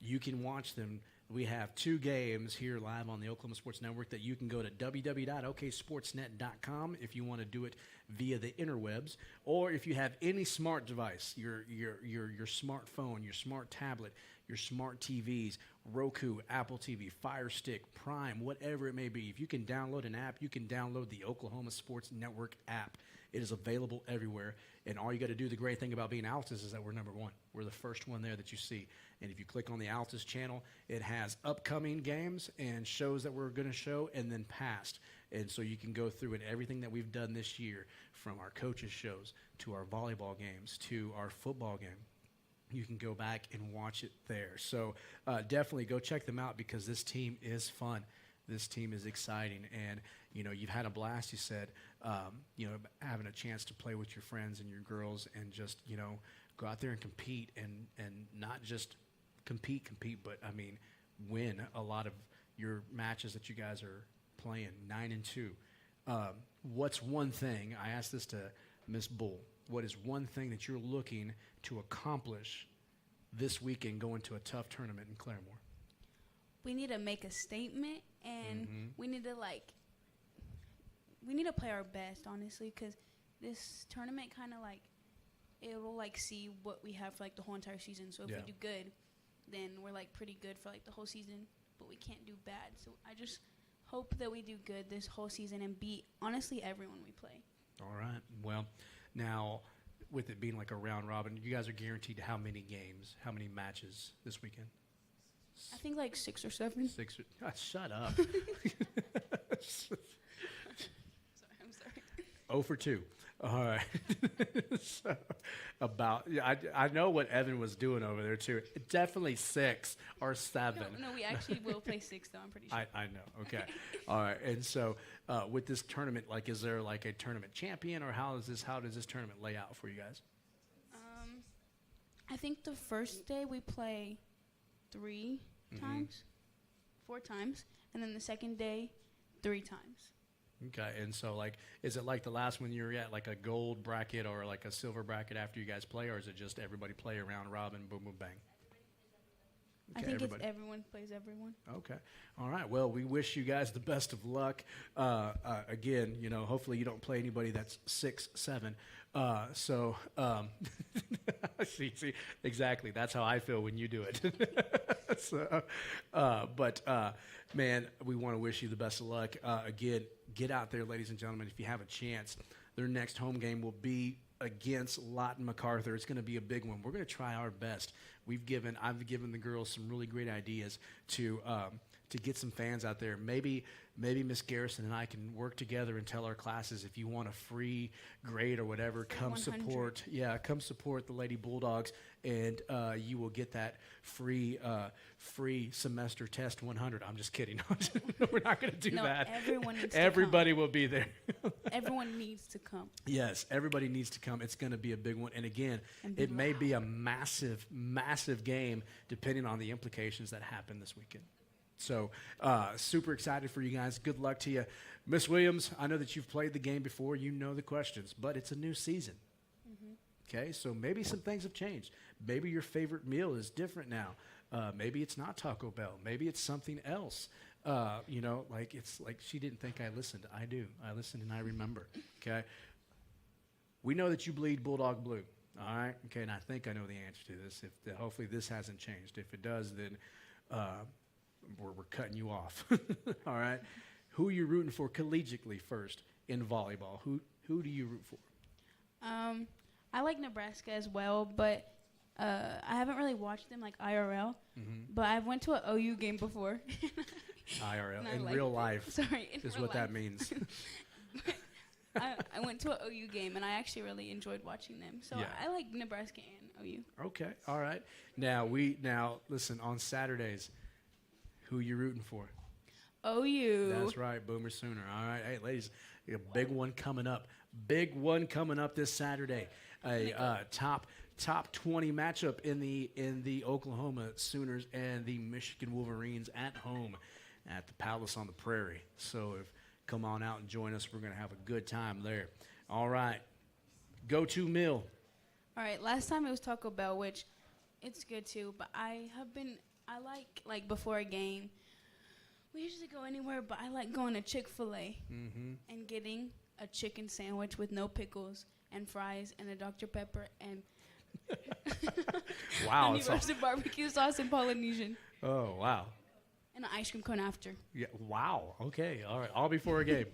you can watch them. We have 2 games here live on the Oklahoma Sports Network that you can go to www.oksportsnet.com if you want to do it via the interwebs, or if you have any smart device, your smartphone, your smart tablet, your smart TVs, Roku, Apple TV, Fire Stick, Prime, whatever it may be. If you can download an app, you can download the Oklahoma Sports Network app. It is available everywhere, and all you got to do, the great thing about being Altus is that we're number 1. We're the first one there that you see. And if you click on the Altus channel, it has upcoming games and shows that we're going to show, and then past. And so you can go through and everything that we've done this year, from our coaches' shows to our volleyball games to our football game. You can go back and watch it there. So definitely go check them out, because this team is fun. This team is exciting, and, you know, you've had a blast, you said, you know, having a chance to play with your friends and your girls and just, you know, go out there and compete, and not just compete, but, I mean, win a lot of your matches that you guys are playing, 9-2. What's one thing, I asked this to Miss Bull, what is one thing that you're looking to accomplish this weekend going to a tough tournament in Claremore? We need to make a statement, and we need to play our best, honestly, because this tournament kind of, like, it'll, like, see what we have for, like, the whole entire season. So if we do good, then we're, like, pretty good for, like, the whole season, but we can't do bad. So I just hope that we do good this whole season and beat, honestly, everyone we play. All right. Well, now, with it being like a round robin, you guys are guaranteed how many games, how many matches this weekend? I think like 6 or 7. Shut up. Sorry, I'm sorry. 0 for 2. All right. So I know what Evan was doing over there too. Definitely 6 or 7. No, we actually will play 6 though. I'm pretty sure. I know. Okay. All right. And so with this tournament, like, is there like a tournament champion, or how does this tournament lay out for you guys? I think the first day we play 3 times, 4 times, and then the second day 3 times. Okay, and so, like, is it like the last one you were at, like a gold bracket or like a silver bracket after you guys play, or is it just everybody play around robin, boom, boom, bang? I think it's everyone plays everyone. Okay. All right. Well, we wish you guys the best of luck. Again, hopefully you don't play anybody that's 6'7". See, exactly. That's how I feel when you do it. Man, we want to wish you the best of luck. Again, get out there, ladies and gentlemen, if you have a chance. Their next home game will be against Lawton MacArthur. It's going to be a big one. We're going to try our best. I've given the girls some really great ideas to get some fans out there. Maybe Miss Garrison and I can work together and tell our classes, if you want a free grade or whatever, come support the Lady Bulldogs, and you will get that free semester test 100. I'm just kidding. We're not going to do that. Everybody will be there. Everyone needs to come. Yes, everybody needs to come. It's going to be a big one. And again, it may be a massive, massive game depending on the implications that happen this weekend. So super excited for you guys. Good luck to you. Miss Williams, I know that you've played the game before. You know the questions, but it's a new season. Okay, so maybe some things have changed. Maybe your favorite meal is different now. Maybe it's not Taco Bell. Maybe it's something else. It's like she didn't think I listened. I do. I listen and I remember. Okay. We know that you bleed Bulldog blue. All right. Okay. And I think I know the answer to this. Hopefully this hasn't changed. If it does, then we're cutting you off. All right. Who are you rooting for collegiately first in volleyball? Who do you root for? I like Nebraska as well, but I haven't really watched them like IRL. But I went to an OU game before. IRL in real life. Sorry, is what that means. I went to an OU game, and I actually really enjoyed watching them. So yeah. I like Nebraska and OU. Okay, all right. Now listen, on Saturdays, who you rooting for? OU. That's right, Boomer Sooner. All right, hey ladies, a big one coming up. Big one coming up this Saturday. A top 20 matchup in the Oklahoma Sooners and the Michigan Wolverines at home at the Palace on the Prairie. So come on out and join us. We're going to have a good time there. All right. Go-to meal. All right. Last time it was Taco Bell, which it's good too. But I like before a game, we usually go anywhere, but I like going to Chick-fil-A and getting a chicken sandwich with no pickles and fries and a Dr. Pepper and wow, honey roasted barbecue sauce and Polynesian. Oh, wow. And an ice cream cone after. Yeah. Wow. Okay. All right. All before a game.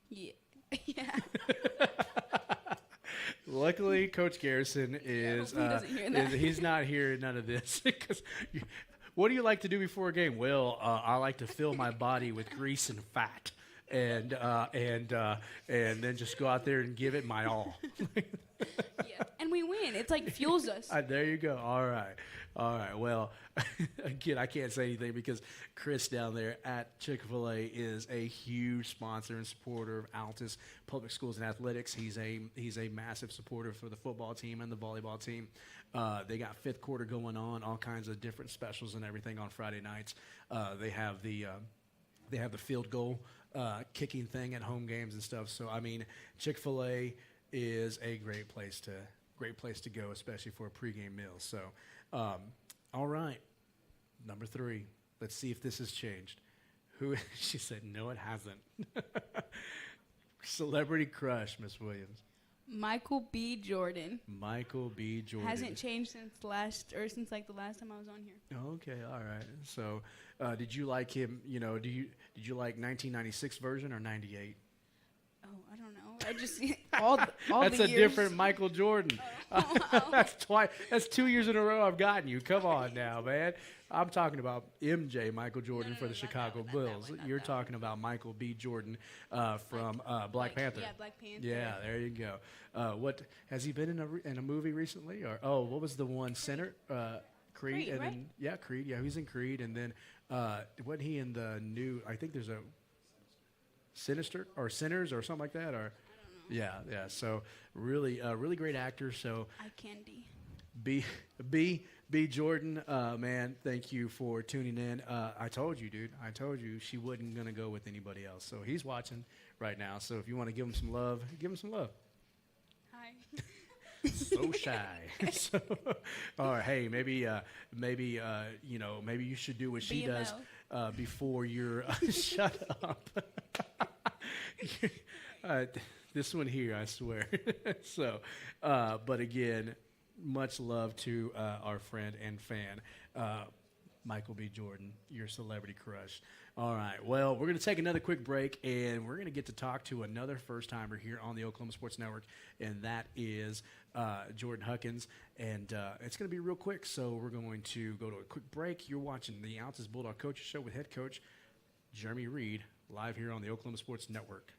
Yeah. Luckily, Coach Garrison is he's not hearing none of this. What do you like to do before a game? Well, I like to fill my body with grease and fat, and then just go out there and give it my all. Yeah, and we win. It's like fuels us. There you go. All right. Well, again, I can't say anything because Chris down there at Chick-fil-A is a huge sponsor and supporter of Altus Public Schools and Athletics. He's a massive supporter for the football team and the volleyball team. They got fifth quarter going on, all kinds of different specials and everything on Friday nights. They have the field goal kicking thing at home games and stuff. So I mean, Chick-fil-A is a great place to go, especially for a pregame meal. So, all right, number 3. Let's see if this has changed. Who? She said, no, it hasn't. Celebrity crush, Miss Williams. Michael B. Jordan. Michael B. Jordan. Hasn't changed since the last time I was on here. Okay, all right. So, did you like him? Did you like 1996 version or 98? Oh, I don't know. I just all That's the a years. different Michael Jordan. That's 2 years in a row I've gotten you. Come on now, man. I'm talking about MJ Michael Jordan for the Chicago Bulls. You're talking about Michael B. Jordan from Black Panther. Yeah, Black Panther. Yeah, there you go. What has he been in a movie recently? Or what was the one? Creed, Creed, and right? then Creed. Yeah, he's in Creed, and then wasn't he in the new? I think there's a Sinister or Sinners or something like that. Or yeah. So really great actor. So eye candy. B. Jordan, man, thank you for tuning in. I told you, dude. I told you she wasn't gonna go with anybody else. So he's watching right now. So if you want to give him some love, give him some love. Hi. So shy. So, or hey, maybe you should do what she does before you're shut up. This one here, I swear. So, but again, much love to our friend and fan, Michael B. Jordan, your celebrity crush. All right, well, we're going to take another quick break, and we're going to get to talk to another first-timer here on the Oklahoma Sports Network, and that is Jordan Huckins. And it's going to be real quick, so we're going to go to a quick break. You're watching the Altus Bulldog Coaches Show with head coach Jeremy Reed, live here on the Oklahoma Sports Network.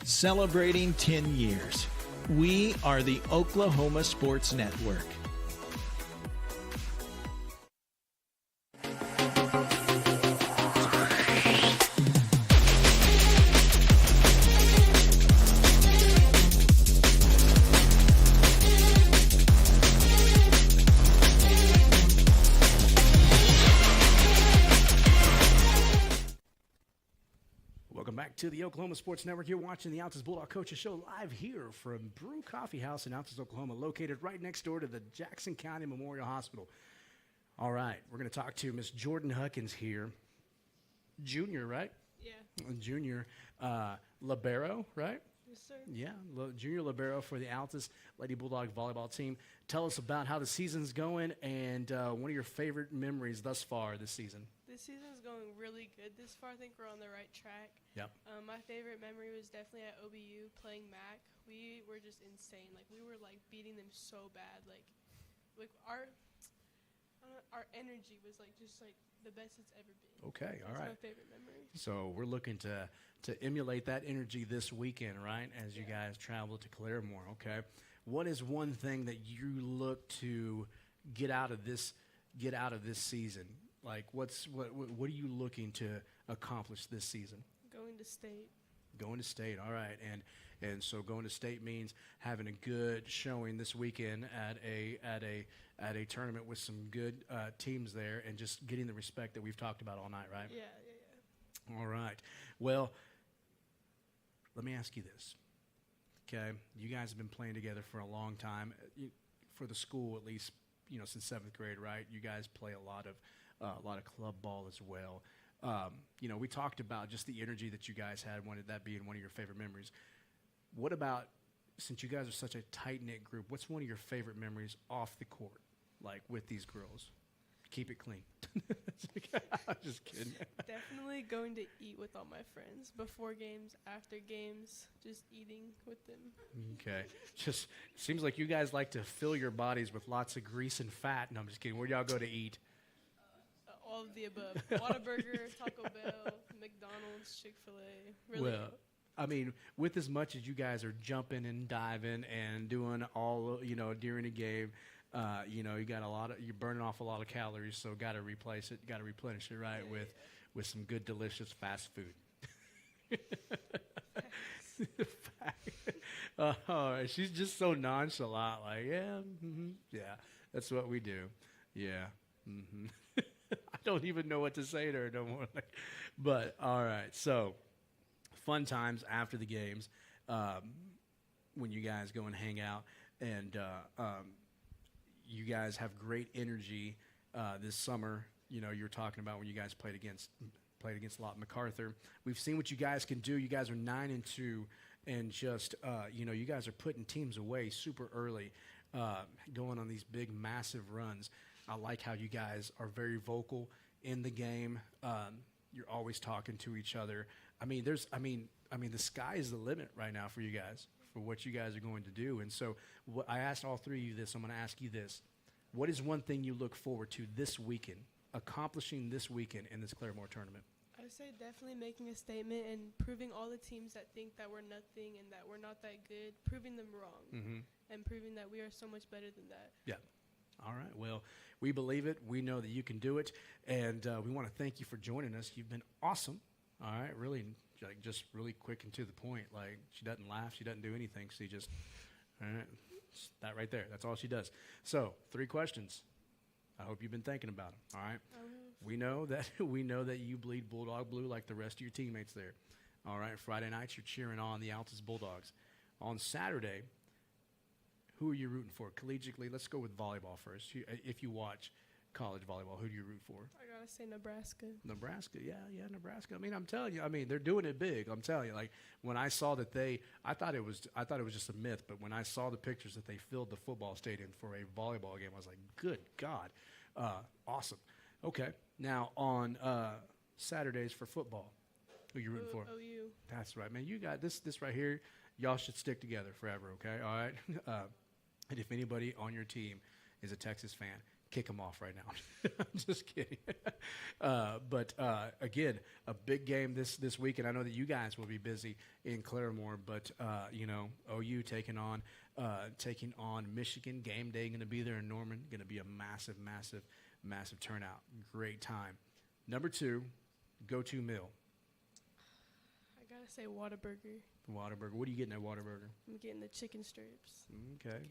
Celebrating 10 years. We are the Oklahoma Sports Network. Welcome back to the Oklahoma Sports Network. You're watching the Altus Bulldog Coaches Show live here from Brew Coffee House in Altus, Oklahoma, located right next door to the Jackson County Memorial Hospital. All right, we're going to talk to Miss Jordan Huckins here. Junior, right? Yeah. Junior libero, right? Yes, sir. Yeah, junior libero for the Altus Lady Bulldog volleyball team. Tell us about how the season's going and one of your favorite memories thus far this season. This season's going really good this far. I think we're on the right track. Yep. My favorite memory was definitely at OBU playing MAC. We were just insane. Like, we were, like, beating them so bad. Like our energy was, like, just, like, the best it's ever been. Okay, all right. That's my favorite memory. So we're looking to emulate that energy this weekend, right, as you guys travel to Claremore, okay? What is one thing that you look to get out of this season? Like, what are you looking to accomplish this season? Going to state. Going to state, all right. And so going to state means having a good showing this weekend at a tournament with some good teams there, and just getting the respect that we've talked about all night, right? Yeah. All right. Well, let me ask you this. Okay, you guys have been playing together for a long time, for the school at least, since 7th grade, right? You guys play a lot of club ball as well. We talked about just the energy that you guys had, that being one of your favorite memories. What about, since you guys are such a tight-knit group, what's one of your favorite memories off the court, like with these girls? Keep it clean. I'm just kidding. Definitely going to eat with all my friends before games, after games, just eating with them. Okay. Just seems like you guys like to fill your bodies with lots of grease and fat. No, I'm just kidding. Where do y'all go to eat? All of the above. Whataburger, Taco Bell, McDonald's, Chick-fil-A. Really. Well, I mean, with as much as you guys are jumping and diving and doing all, during a game, you're burning off a lot of calories, so got to replace it, got to replenish it, right, with some good, delicious fast food. She's just so nonchalant, like, yeah, that's what we do. Yeah. Mm-hmm. I don't even know what to say to her no more. But, all right, so fun times after the games when you guys go and hang out, and you guys have great energy this summer. You're talking about when you guys played against Lott MacArthur. We've seen what you guys can do. You guys are 9-2, and just you guys are putting teams away super early, going on these big, massive runs. I like how you guys are very vocal in the game. You're always talking to each other. I mean, the sky is the limit right now for you guys. for what you guys are going to do. And so I asked all three of you this. I'm going to ask you this. What is one thing you look forward to this weekend, accomplishing this weekend in this Claremore tournament? I would say definitely making a statement and proving all the teams that think that we're nothing and that we're not that good, proving them wrong and proving that we are so much better than that. Yeah. All right. Well, we believe it. We know that you can do it. And we want to thank you for joining us. You've been awesome. All right. Really, like, just really quick and to the point. Like, she doesn't laugh. She doesn't do anything. She just, all right, that right there. That's all she does. So 3 questions. I hope you've been thinking about them. All right. We know that you bleed Bulldog blue like the rest of your teammates there. All right. Friday nights, you're cheering on the Altus Bulldogs. On Saturday, who are you rooting for collegiately? Let's go with volleyball first. If you watch college volleyball, who do you root for? I gotta say Nebraska. Nebraska, yeah, Nebraska. I mean, I'm telling you, they're doing it big. I'm telling you, like when I saw that I thought it was just a myth, but when I saw the pictures that they filled the football stadium for a volleyball game, I was like, good God, awesome. Okay, now on Saturdays for football, who you rooting for? OU. That's right, man. You got this right here. Y'all should stick together forever, okay? All right. And if anybody on your team is a Texas fan, kick them off right now. I'm just kidding. But again, a big game this week, and I know that you guys will be busy in Claremore. But OU taking on Michigan. Game day going to be there in Norman. Going to be a massive, massive, massive turnout. Great time. Number 2, go-to meal. I gotta say Whataburger. Whataburger. What are you getting at Whataburger? I'm getting the chicken strips. Okay,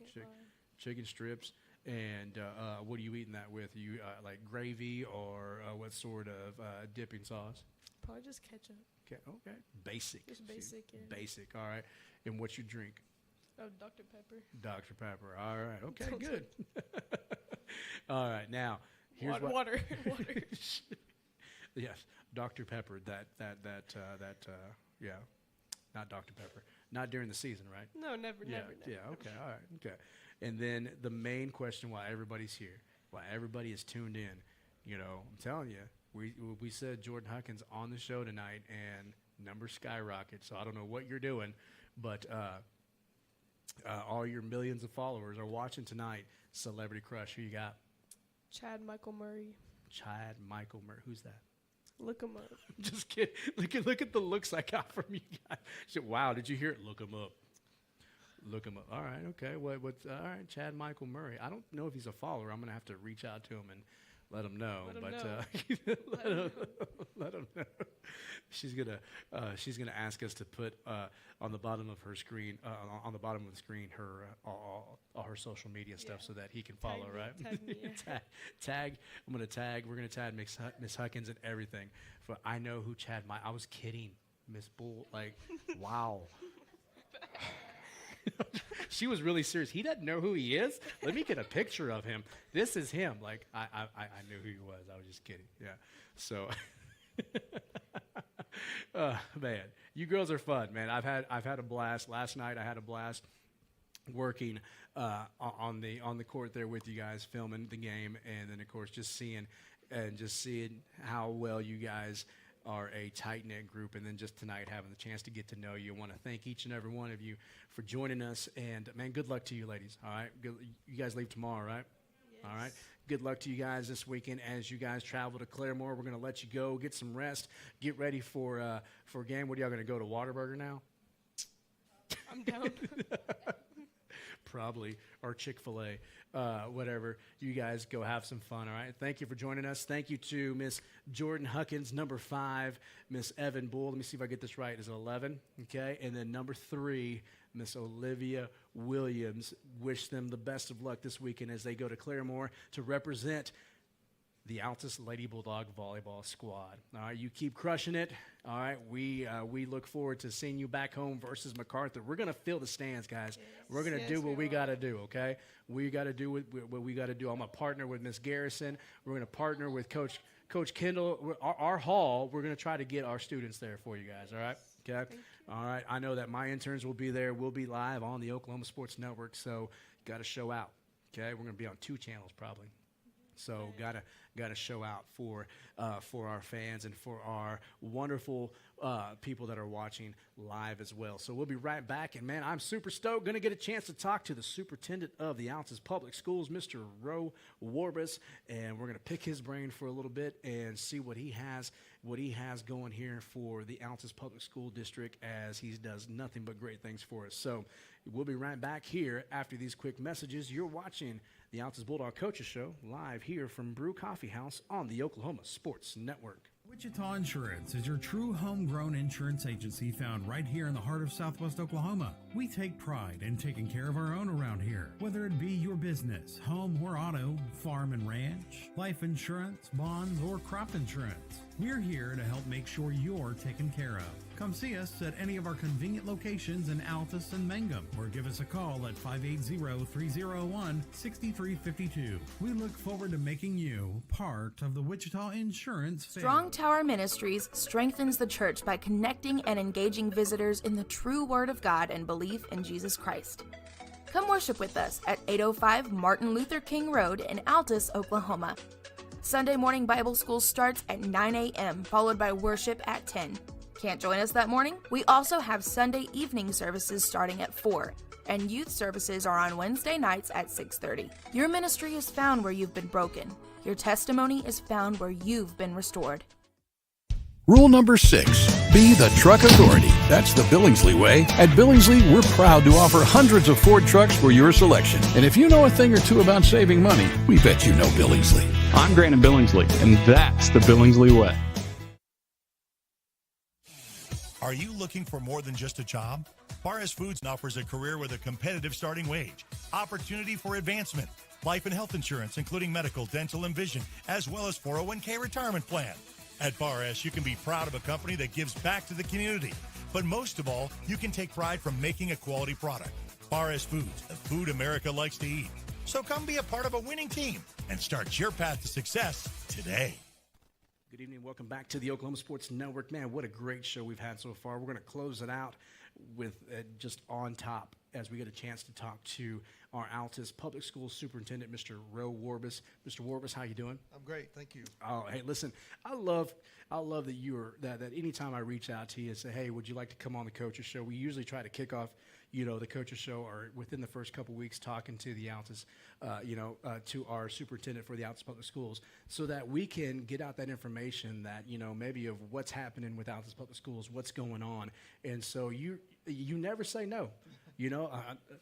chicken strips. And what are you eating that with? You like gravy or what sort of dipping sauce? Probably just ketchup. Okay. Basic. Just basic, yeah. Basic. All right. And what's your drink? Oh, Dr. Pepper. Dr. Pepper. All right. Okay. Good. All right. Now here's water. Yes, Dr. Pepper. Yeah. Not Dr. Pepper. Not during the season, right? No, never. Yeah. Okay. All right. Okay. And then the main question why everybody's here, why everybody is tuned in, I'm telling you, we said Jordan Huckins on the show tonight, and numbers skyrocket. So I don't know what you're doing, but all your millions of followers are watching tonight. Celebrity crush, who you got? Chad Michael Murray. Chad Michael Murray. Who's that? Look him up. Just kidding. Look at the looks I got from you guys. Wow, did you hear it? Look him up. Look him up. All right, okay. What's all right? Chad Michael Murray. I don't know if he's a follower. I'm gonna have to reach out to him and let him know. Let him know. She's gonna ask us to put on the bottom of her screen, on the bottom of the screen, her all her social media stuff so that he can follow. Tag me, yeah. Tag. I'm gonna tag. We're gonna tag Miss Huckins and everything. For I know who Chad. I was kidding, Miss Bull. Like, wow. She was really serious. He doesn't know who he is. Let me get a picture of him. This is him. Like I knew who he was. I was just kidding. Yeah. So, man, you girls are fun, man. I've had a blast. Last night I had a blast working on the court there with you guys, filming the game, and then of course just seeing how well you guys are a tight-knit group, and then just tonight having the chance to get to know you. I want to thank each and every one of you for joining us, and, man, good luck to you ladies, all right? You guys leave tomorrow, right? Yes. All right? Good luck to you guys this weekend as you guys travel to Claremore. We're going to let you go, get some rest, get ready for a game. What are y'all going to go to Whataburger now? I'm down. Probably, or Chick-fil-A, whatever. You guys go have some fun, all right? Thank you for joining us. Thank you to Miss Jordan Huckins, number 5, Miss Evan Bull. Let me see if I get this right. Is it 11? Okay. And then number 3, Miss Olivia Williams. Wish them the best of luck this weekend as they go to Claremore to represent the Altus Lady Bulldog volleyball squad. All right, you keep crushing it. All right, we look forward to seeing you back home versus MacArthur. We're gonna fill the stands, guys. Yes. We're gonna do what we gotta do. Okay, we gotta do what we gotta do. I'm gonna partner with Miss Garrison. We're gonna partner with Coach Kendall. Our hall. We're gonna try to get our students there for you guys. All right. Okay. All right. I know that my interns will be there. We'll be live on the Oklahoma Sports Network. So got to show out. Okay. We're gonna be on 2 channels probably. So got to show out for our fans and for our wonderful people that are watching live as well. So we'll be right back. And, man, I'm super stoked. Going to get a chance to talk to the superintendent of the Altus Public Schools, Mr. Roe Warbus, and we're going to pick his brain for a little bit and see what he has going here for the Altus Public School District, as he does nothing but great things for us. So we'll be right back here after these quick messages. You're watching the Altus Bulldog Coaches Show live here from Brew Coffee House on the Oklahoma Sports Network. Wichita Insurance is your true homegrown insurance agency found right here in the heart of Southwest Oklahoma. We take pride in taking care of our own around here, whether it be your business, home or auto, farm and ranch, life insurance, bonds, or crop insurance. We're here to help make sure you're taken care of. Come see us at any of our convenient locations in Altus and Mangum, or give us a call at 580-301-6352. We look forward to making you part of the Wichita Insurance family. Strong Tower Ministries strengthens the church by connecting and engaging visitors in the true Word of God and belief in Jesus Christ. Come worship with us at 805 Martin Luther King Road in Altus, Oklahoma. Sunday morning Bible school starts at 9 a.m., followed by worship at 10. Can't join us that morning? We also have Sunday evening services starting at 4, and youth services are on Wednesday nights at 6:30. Your ministry is found where you've been broken. Your testimony is found where you've been restored. Rule number 6, be the truck authority. That's the Billingsley way. At Billingsley, we're proud to offer hundreds of Ford trucks for your selection. And if you know a thing or two about saving money, we bet you know Billingsley. I'm Grant Billingsley, and that's the Billingsley way. Are you looking for more than just a job? Barres Foods offers a career with a competitive starting wage, opportunity for advancement, life and health insurance, including medical, dental, and vision, as well as 401k retirement plan. At Barres, you can be proud of a company that gives back to the community. But most of all, you can take pride from making a quality product. Barres Foods, the food America likes to eat. So come be a part of a winning team and start your path to success today. Good evening. Welcome back to the Oklahoma Sports Network. Man, what a great show we've had so far. We're going to close it out with just on top as we get a chance to talk to our Altus Public Schools Superintendent, Mr. Roe Warbus. Mr. Warbus, how you doing? I'm great, thank you. Oh, hey, listen, I love that that anytime I reach out to you and say, hey, would you like to come on the Coaches Show? We usually try to kick off, the Coaches Show, or within the first couple weeks, talking to the Altus, to our superintendent for the Altus Public Schools, so that we can get out that information that, maybe of what's happening with Altus Public Schools, what's going on. And so you never say no,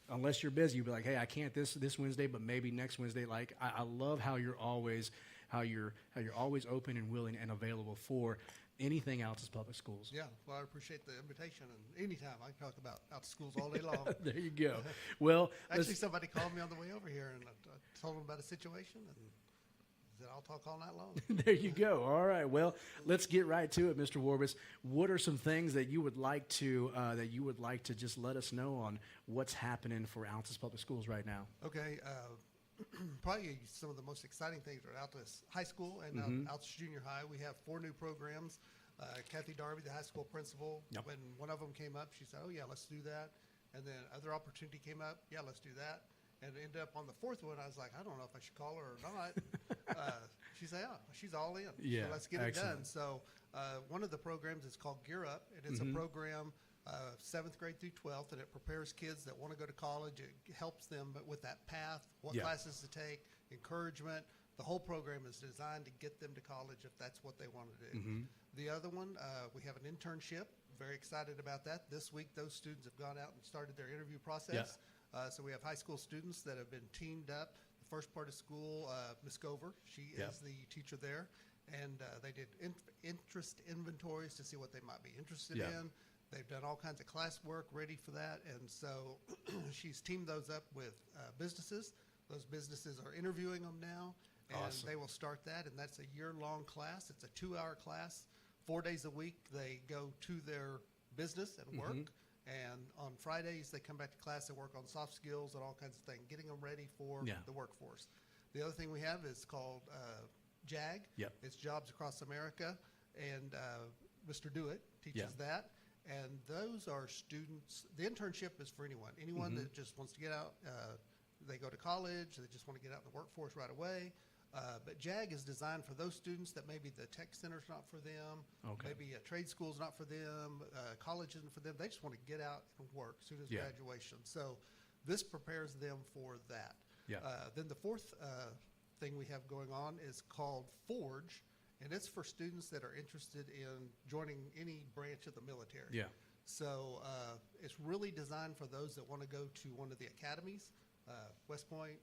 unless you're busy. You'll be like, hey, I can't this Wednesday, but maybe next Wednesday. Like, I love how you're always open and willing and available for anything Altus Public Schools. Yeah, well, I appreciate the invitation, and anytime I can talk about Altus Schools all day long. There you go. Well, actually, somebody called me on the way over here, and I told them about a situation, and said I'll talk all night long. There you go. All right. Well, let's get right to it, Mr. Warbus. What are some things that you would like to just let us know on what's happening for Altus Public Schools right now? Okay. Probably some of the most exciting things are at Altus High School and Altus Junior High. We have 4 new programs. Kathy Darby, the high school principal, when one of them came up, she said, oh, yeah, let's do that. And then other opportunity came up, yeah, let's do that. And ended up on the 4th one, I was like, I don't know if I should call her or not. She said, yeah, she's all in. Yeah, so let's get it done. So one of the programs is called Gear Up, and it's a program 7th grade through 12th, and it prepares kids that want to go to college. It helps them with that path, what classes to take, encouragement. The whole program is designed to get them to college if that's what they want to do. The other one, we have an internship. Very excited about that. This week, those students have gone out and started their interview process. So we have high school students that have been teamed up. The first part of school, Ms. Gover, she is the teacher there. And they did interest inventories to see what they might be interested in. They've done all kinds of classwork ready for that. And so she's teamed those up with businesses. Those businesses are interviewing them now. And they will start that. And that's a year-long class. It's a 2-hour class. 4 days a week, they go to their business and work. And on Fridays, they come back to class and work on soft skills and all kinds of things, getting them ready for the workforce. The other thing we have is called JAG. It's Jobs Across America. And Mr. Dewitt teaches that. And those are students. The internship is for anyone. Anyone that just wants to get out. They go to college. They just want to get out in the workforce right away. But JAG is designed for those students that maybe the tech center's not for them, maybe a trade school's not for them, college isn't for them. They just want to get out and work as soon as graduation. So this prepares them for that. Then the fourth thing we have going on is called Forge, and it's for students that are interested in joining any branch of the military. So it's really designed for those that want to go to one of the academies, West Point,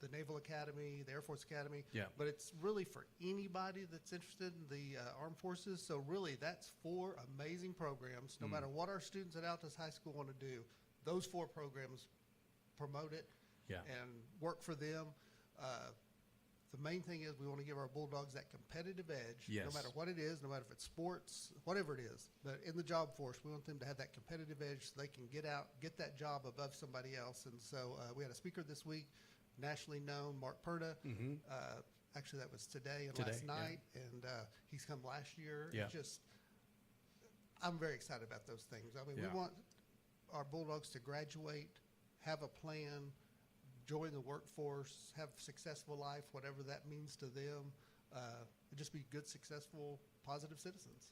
the Naval Academy, the Air Force Academy. But it's really for anybody that's interested in the armed forces. So really, that's 4 amazing programs. No matter what our students at Altus High School want to do, those 4 programs promote it and work for them. The main thing is we want to give our Bulldogs that competitive edge, no matter what it is, no matter if it's sports, whatever it is. But in the job force, we want them to have that competitive edge so they can get out, get that job above somebody else. And so we had a speaker this week, nationally known, Mark Perda. Actually, that was today and last night, and he's come last year. It's just, I'm very excited about those things. I mean, we want our Bulldogs to graduate, have a plan, join the workforce, have a successful life, whatever that means to them, just be good, successful, positive citizens.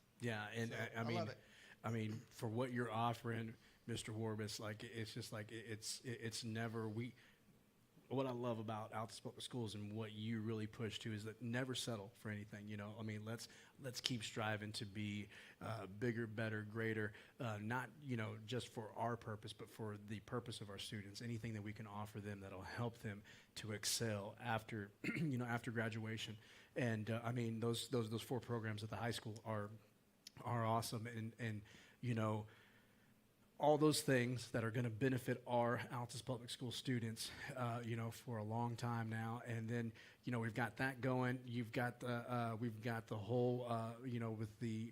And So, I love it. I mean, for what you're offering, Mr. Warbus, like it's just like it's never what I love about Altus Public Schools and what you really push to is that never settle for anything. You know, I mean, let's keep striving to be bigger, better, greater, not, you know, just for our purpose, but for the purpose of our students. Anything that we can offer them that'll help them to excel after, you know, after graduation. And I mean, those 4 programs at the high school are awesome, and you know, all those things that are going to benefit our Altus Public School students, you know, for a long time now. And then, you know, we've got that going. We've got the whole, you know, with the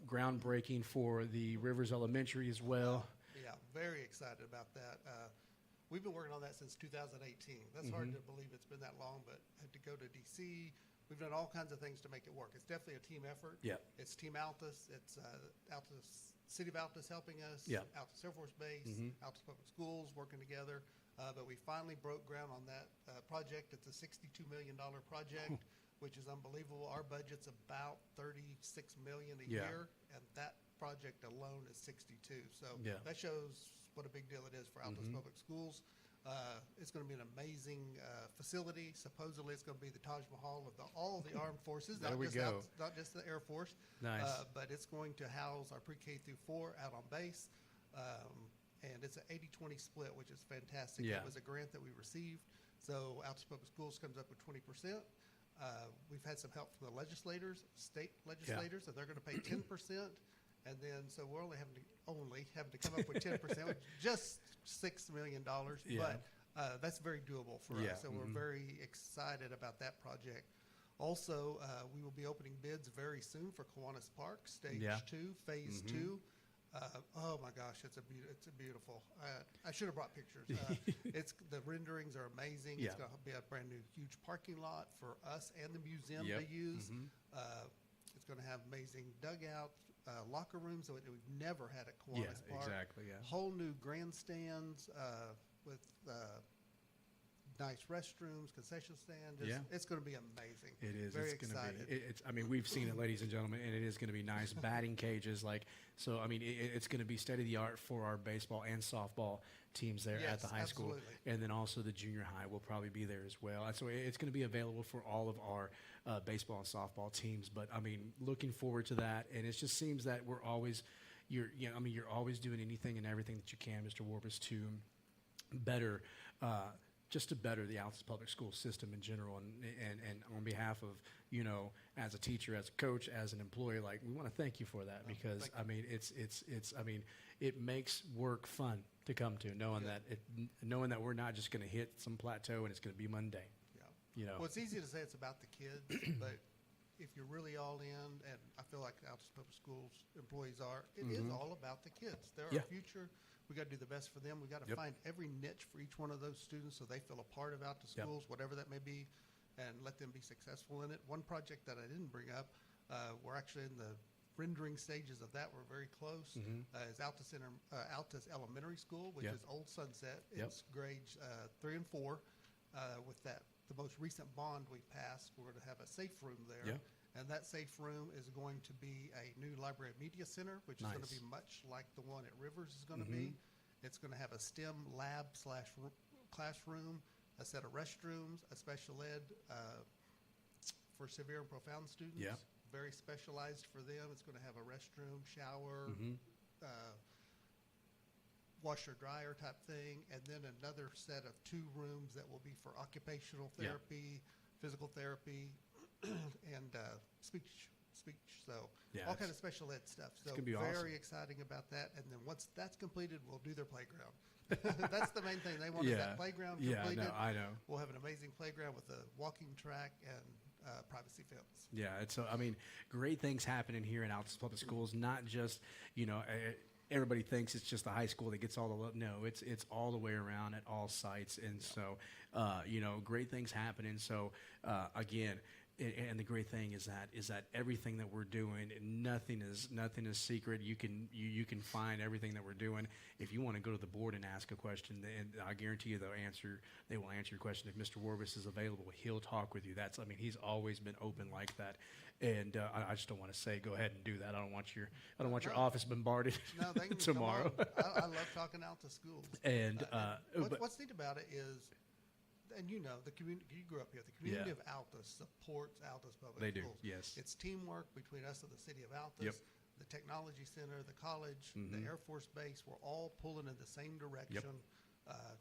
groundbreaking for the Rivers Elementary as well. Yeah, very excited about that. We've been working on that since 2018. That's hard to believe it's been that long, but had to go to D.C. We've done all kinds of things to make it work. It's definitely a team effort. It's Team Altus. It's Altus. City of Altus helping us, Altus Air Force Base, Altus Public Schools working together. But we finally broke ground on that project. It's a $62 million project, which is unbelievable. Our budget's about $36 million a year, and that project alone is 62. So that shows what a big deal it is for Altus Public Schools. It's going to be an amazing facility. Supposedly, it's going to be the Taj Mahal of all the armed forces, not just the Air Force. Nice. But it's going to house our pre-K through 4 out on base. And it's an 80-20 split, which is fantastic. It was a grant that we received. So Altus Public Schools comes up with 20%. We've had some help from the legislators, state legislators, and they're going to pay 10%. And then, so we're only having to come up with 10%, which is just $6 million. But that's very doable for us. So we're very excited about that project. Also, we will be opening bids very soon for Kiwanis Park, Stage 2, Phase 2. Oh my gosh, it's a beautiful. I should have brought pictures. The renderings are amazing. It's going to be a brand new, huge parking lot for us and the museum to use. It's going to have amazing dugouts, locker rooms that we've never had at Kiwanis Park. Exactly. Whole new grandstands with nice restrooms, concession stand. It's going to be amazing. It is. Very it's excited. I mean, we've seen it, ladies and gentlemen, and it is going to be nice. Batting cages, so. I mean, it's going to be state of the art for our baseball and softball teams there at the high school, and then also the junior high will probably be there as well. And so it's going to be available for all of our baseball and softball teams. But I mean, looking forward to that, and it just seems that we're always, you're always doing anything and everything that you can, Mr. Warbus, to better. Just to better the Altus Public School system in general, and on behalf of, you know, as a teacher, as a coach, as an employee, we want to thank you for that, because I mean, it makes work fun to come to, knowing that we're not just going to hit some plateau and it's going to be Monday. You know. Well, it's easy to say it's about the kids, but if you're really all in, and I feel like Altus Public Schools employees are, it is all about the kids. They're our future. We got to do the best for them. We got to find every niche for each one of those students so they feel a part of Altus Schools, whatever that may be, and let them be successful in it. One project that I didn't bring up, we're actually in the rendering stages of that. We're very close. Is Altus Elementary School, which is Old Sunset. It's grades 3 and 4. with that, the most recent bond we passed, we're going to have a safe room there. Yeah. And that safe room is going to be a new library media center, which is going to Nice. be much like the one at Rivers is going to be. It's going to have a STEM lab / classroom, a set of restrooms, a special ed for severe and profound students. Yeah. Very specialized for them. It's going to have a restroom, shower, washer dryer type thing, and then another set of 2 rooms that will be for occupational therapy, physical therapy, and speech. So all kind of special ed stuff. So gonna be very awesome. exciting about that. And then once that's completed, we'll do their playground. That's the main thing. They want is that playground completed. Yeah, no, I know. We'll have an amazing playground with a walking track and privacy fence. Yeah, it's I mean, great things happening here in Altus Public Schools. Not just everybody thinks it's just the high school that gets all the love. No, it's all the way around at all sites, and so great things happening. So again. And the great thing is that everything that we're doing, nothing is secret. You can find everything that we're doing. If you want to go to the board and ask a question, and I guarantee you they will answer your question. If Mr. Warvis is available, he'll talk with you. He's always been open like that. And I just don't want to say go ahead and do that. I don't want your office bombarded tomorrow. I love talking out to schools. And what's neat about it is. And the community. You grew up here. The community of Altus supports Altus Public Schools. They do. Yes. It's teamwork between us and the city of Altus, Yep. the technology center, the college, the Air Force Base. We're all pulling in the same direction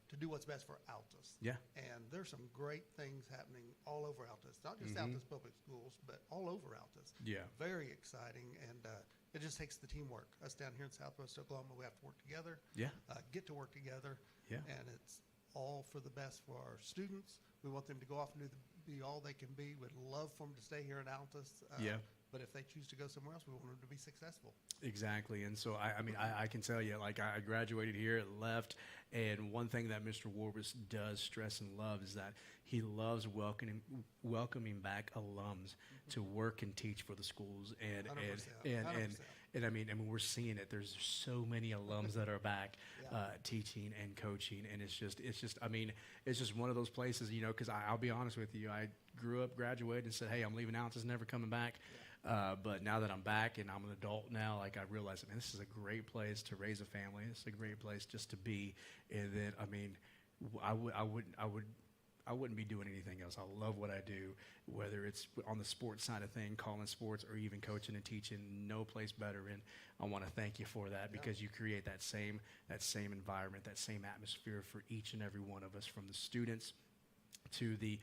to do what's best for Altus. Yeah. And there's some great things happening all over Altus, not just Altus Public Schools, but all over Altus. Yeah. Very exciting, and it just takes the teamwork. Us down here in Southwest Oklahoma, we have to work together. Yeah. Get to work together. Yeah. And it's all for the best for our students. We want them to go off and be all they can be. We'd love for them to stay here in Altus. But if they choose to go somewhere else, we want them to be successful. Exactly. And so, I can tell you, I graduated here, left, and one thing that Mr. Warvis does stress and love is that he loves welcoming back alums to work and teach for the schools. And 100%. And we're seeing it. There's so many alums that are back teaching and coaching, and it's just one of those places, because I'll be honest with you, I grew up, graduated, and said, hey, I'm leaving Altus, never coming back. But now that I'm back and I'm an adult now, I realize, this is a great place to raise a family. It's a great place just to be. And then, I wouldn't be doing anything else. I love what I do, whether it's on the sports side of things, calling sports, or even coaching and teaching. No place better. And I want to thank you for that, because you create that same environment, that same atmosphere for each and every one of us, from the students to the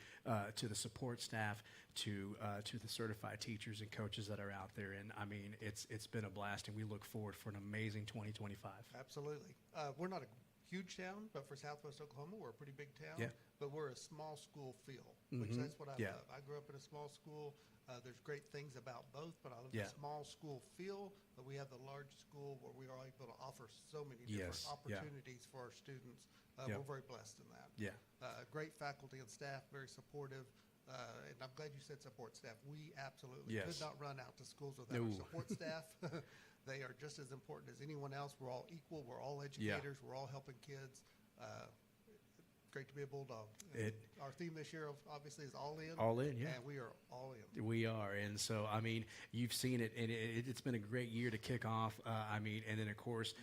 support staff, to the certified teachers and coaches that are out there. And it's been a blast, and we look forward for an amazing 2025. Absolutely. We're not a huge town, but for Southwest Oklahoma, we're a pretty big town. Yeah. But we're a small school feel, which that's what I love. I grew up in a small school. There's great things about both, but I love the small school feel. But we have the large school where we are able to offer so many different opportunities for our students. We're very blessed in that. Yeah. Great faculty and staff, very supportive. And I'm glad you said support staff. We absolutely could not run out to schools without our support staff. They are just as important as anyone else. We're all equal. We're all educators. We're all helping kids. Great to be a Bulldog. Our theme this year, obviously, is all in. All in, yeah. And we are all in. We are. And so, you've seen it, and it's been a great year to kick off. And then, of course,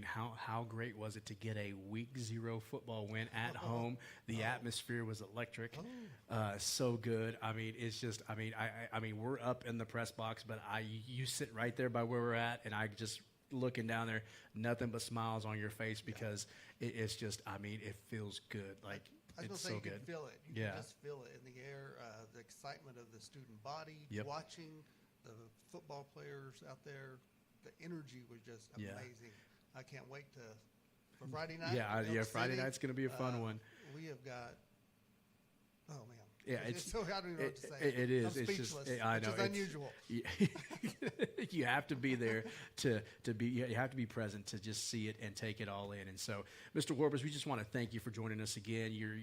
how great was it to get a week 0 football win at home? The atmosphere was electric. So good. It's just, we're up in the press box, but you sit right there by where we're at, and I just looking down there, nothing but smiles on your face, because it's just, it feels good. It's so good. You can feel it. You can just feel it in the air. The excitement of the student body, watching the football players out there. The energy was just amazing. I can't wait for Friday night. Friday night's going to be a fun one. We have got, oh man, Yeah, so I don't even know what to say. It is. I'm It's speechless, just, I know. which is unusual. You have to be there to be. You have to be present to just see it and take it all in. And so, Mr. Warbers, we just want to thank you for joining us again. You're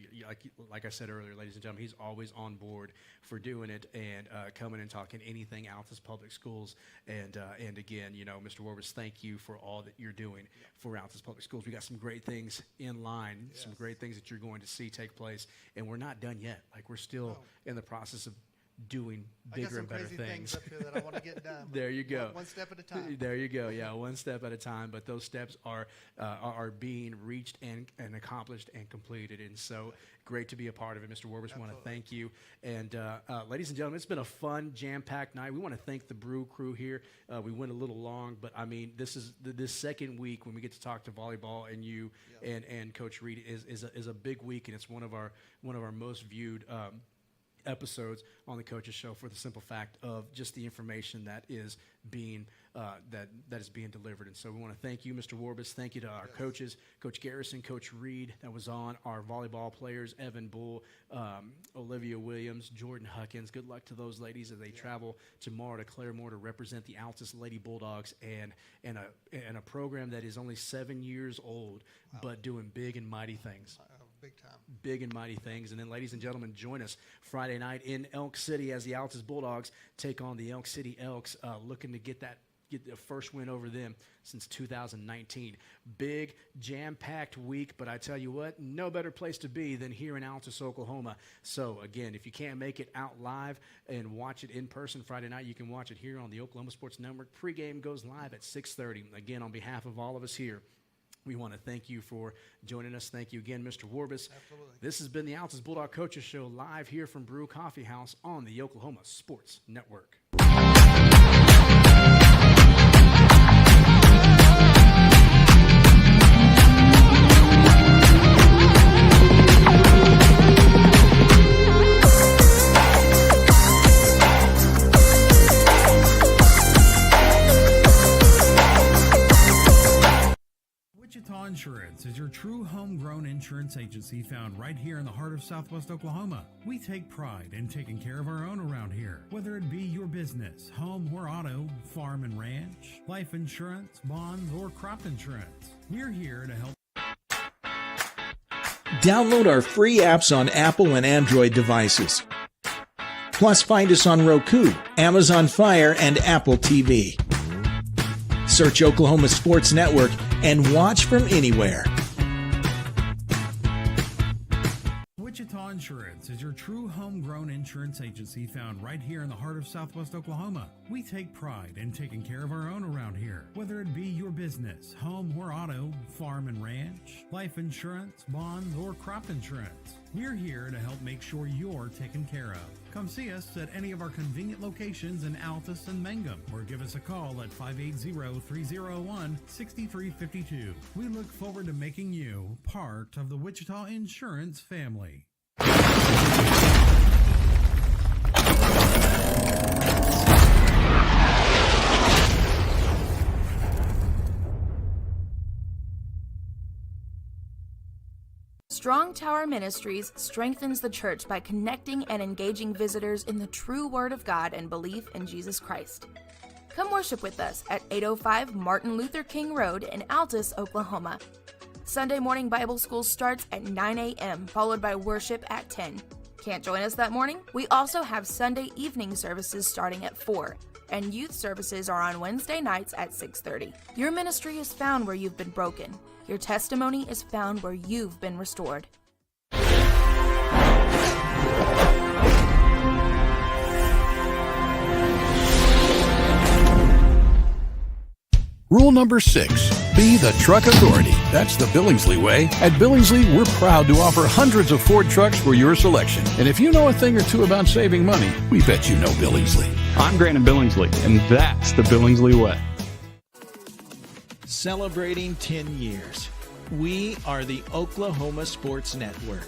like I said earlier, ladies and gentlemen, he's always on board for doing it and coming and talking anything Altus Public Schools. And again, Mr. Warbers, thank you for all that you're doing for Altus Public Schools. We got some great things in line, some great things that you're going to see take place, and we're not done yet. Like, we're still in the process of doing bigger and better things. Up here that I want to get done. There you go. One step at a time. There you go. Yeah, one step at a time. But those steps are being reached and accomplished and completed. And so great to be a part of it, Mr. Warbers. We want to thank you. And ladies and gentlemen, it's been a fun, jam-packed night. We want to thank the Brew crew here. We went a little long, but I mean, this is this second week when we get to talk to volleyball and you and Coach Reed is a big week, and it's one of our most viewed episodes on the Coaches Show for the simple fact of just the information that is being that is being delivered. And so we want to thank you, Mr. Warbus. Thank you to our coaches, Coach Garrison, Coach Reed, that was on, our volleyball players, Evan Bull, Olivia Williams, Jordan Huckins. Good luck to those ladies as they travel tomorrow to Claremore to represent the Altus Lady Bulldogs and a program that is only 7 years old, but doing big and mighty things. Big time. Big and mighty things. And then, ladies and gentlemen, join us Friday night in Elk City as the Altus Bulldogs take on the Elk City Elks, looking to get the first win over them since 2019. Big, jam-packed week, but I tell you what, no better place to be than here in Altus, Oklahoma. So, again, if you can't make it out live and watch it in person Friday night, you can watch it here on the Oklahoma Sports Network. Pre-game goes live at 6:30. Again, on behalf of all of us here, we want to thank you for joining us. Thank you again, Mr. Warbus. Absolutely. This has been the Altus Bulldog Coaches Show live here from Brew Coffee House on the Oklahoma Sports Network. Wichita Insurance is your true homegrown insurance agency found right here in the heart of Southwest Oklahoma. We take pride in taking care of our own around here, whether it be your business, home or auto, farm and ranch, life insurance, bonds, or crop insurance. We're here to help. Download our free apps on Apple and Android devices. Plus, find us on Roku, Amazon Fire, and Apple TV. Search Oklahoma Sports Network and watch from anywhere. Wichita Insurance is your true homegrown insurance agency found right here in the heart of Southwest Oklahoma. We take pride in taking care of our own around here, whether it be your business, home or auto, farm and ranch, life insurance, bonds, or crop insurance. We're here to help make sure you're taken care of. Come see us at any of our convenient locations in Altus and Mangum, or give us a call at 580-301-6352. We look forward to making you part of the Wichita Insurance family. Strong Tower Ministries strengthens the church by connecting and engaging visitors in the true Word of God and belief in Jesus Christ. Come worship with us at 805 Martin Luther King Road in Altus, Oklahoma. Sunday morning Bible school starts at 9 a.m., followed by worship at 10. Can't join us that morning? We also have Sunday evening services starting at 4, and youth services are on Wednesday nights at 6:30. Your ministry is found where you've been broken. Your testimony is found where you've been restored. Rule number 6, be the truck authority. That's the Billingsley way. At Billingsley, we're proud to offer hundreds of Ford trucks for your selection. And if you know a thing or two about saving money, we bet you know Billingsley. I'm Brandon Billingsley, and that's the Billingsley way. Celebrating 10 years. We are the Oklahoma Sports Network.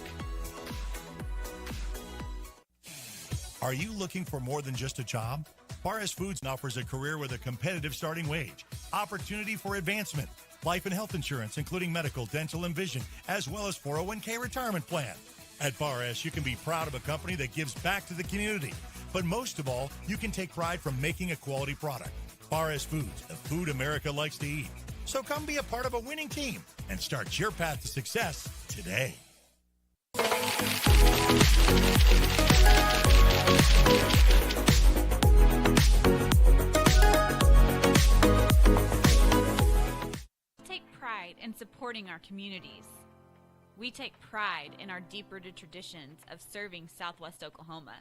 Are you looking for more than just a job? Barres Foods offers a career with a competitive starting wage, opportunity for advancement, life and health insurance, including medical, dental, and vision, as well as 401k retirement plan. At Bar S, you can be proud of a company that gives back to the community. But most of all, you can take pride from making a quality product. Bar S Foods, the food America likes to eat. So come be a part of a winning team and start your path to success today. Take pride in supporting our communities. We take pride in our deep-rooted traditions of serving Southwest Oklahoma.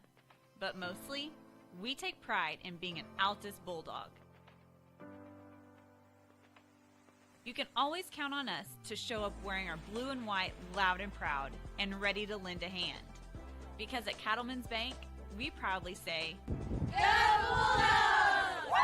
But mostly, we take pride in being an Altus Bulldog. You can always count on us to show up wearing our blue and white loud and proud and ready to lend a hand. Because at Cattlemen's Bank, we proudly say, Go Bulldogs! Woo!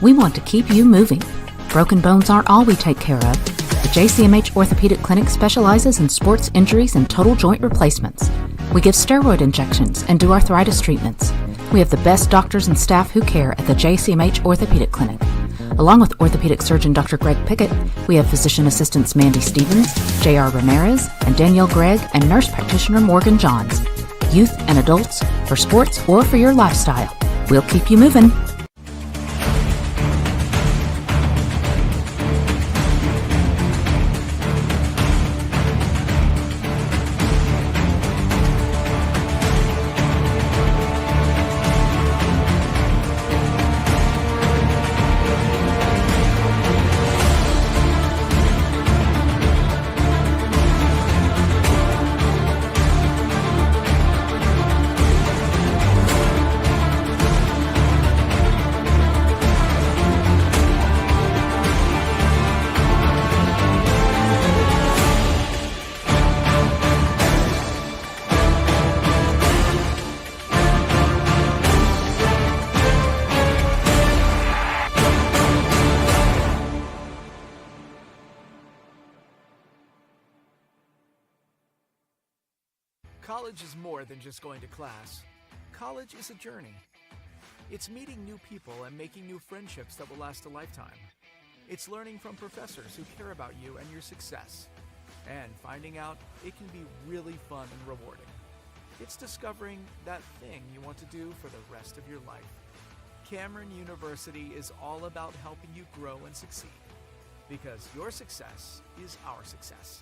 We want to keep you moving. Broken bones aren't all we take care of. The JCMH Orthopedic Clinic specializes in sports injuries and total joint replacements. We give steroid injections and do arthritis treatments. We have the best doctors and staff who care at the JCMH Orthopedic Clinic. Along with orthopedic surgeon Dr. Greg Pickett, we have physician assistants Mandy Stevens, J.R. Ramirez, and Danielle Gregg, and nurse practitioner Morgan Johns. Youth and adults, for sports or for your lifestyle. We'll keep you moving. College is more than just going to class. College is a journey. It's meeting new people and making new friendships that will last a lifetime. It's learning from professors who care about you and your success. And finding out it can be really fun and rewarding. It's discovering that thing you want to do for the rest of your life. Cameron University is all about helping you grow and succeed. Because your success is our success.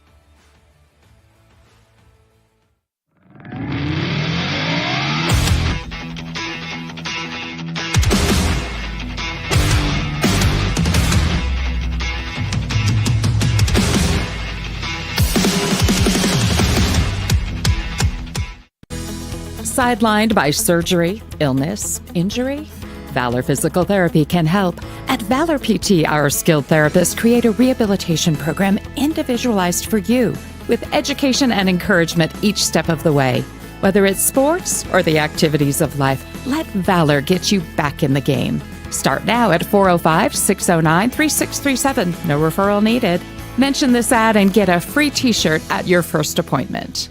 Sidelined by surgery, illness, injury? Valor Physical Therapy can help. At Valor PT, our skilled therapists create a rehabilitation program individualized for you, with education and encouragement each step of the way. Whether it's sports or the activities of life, let Valor get you back in the game. Start now at 405-609-3637. No referral needed. Mention this ad and get a free t-shirt at your first appointment.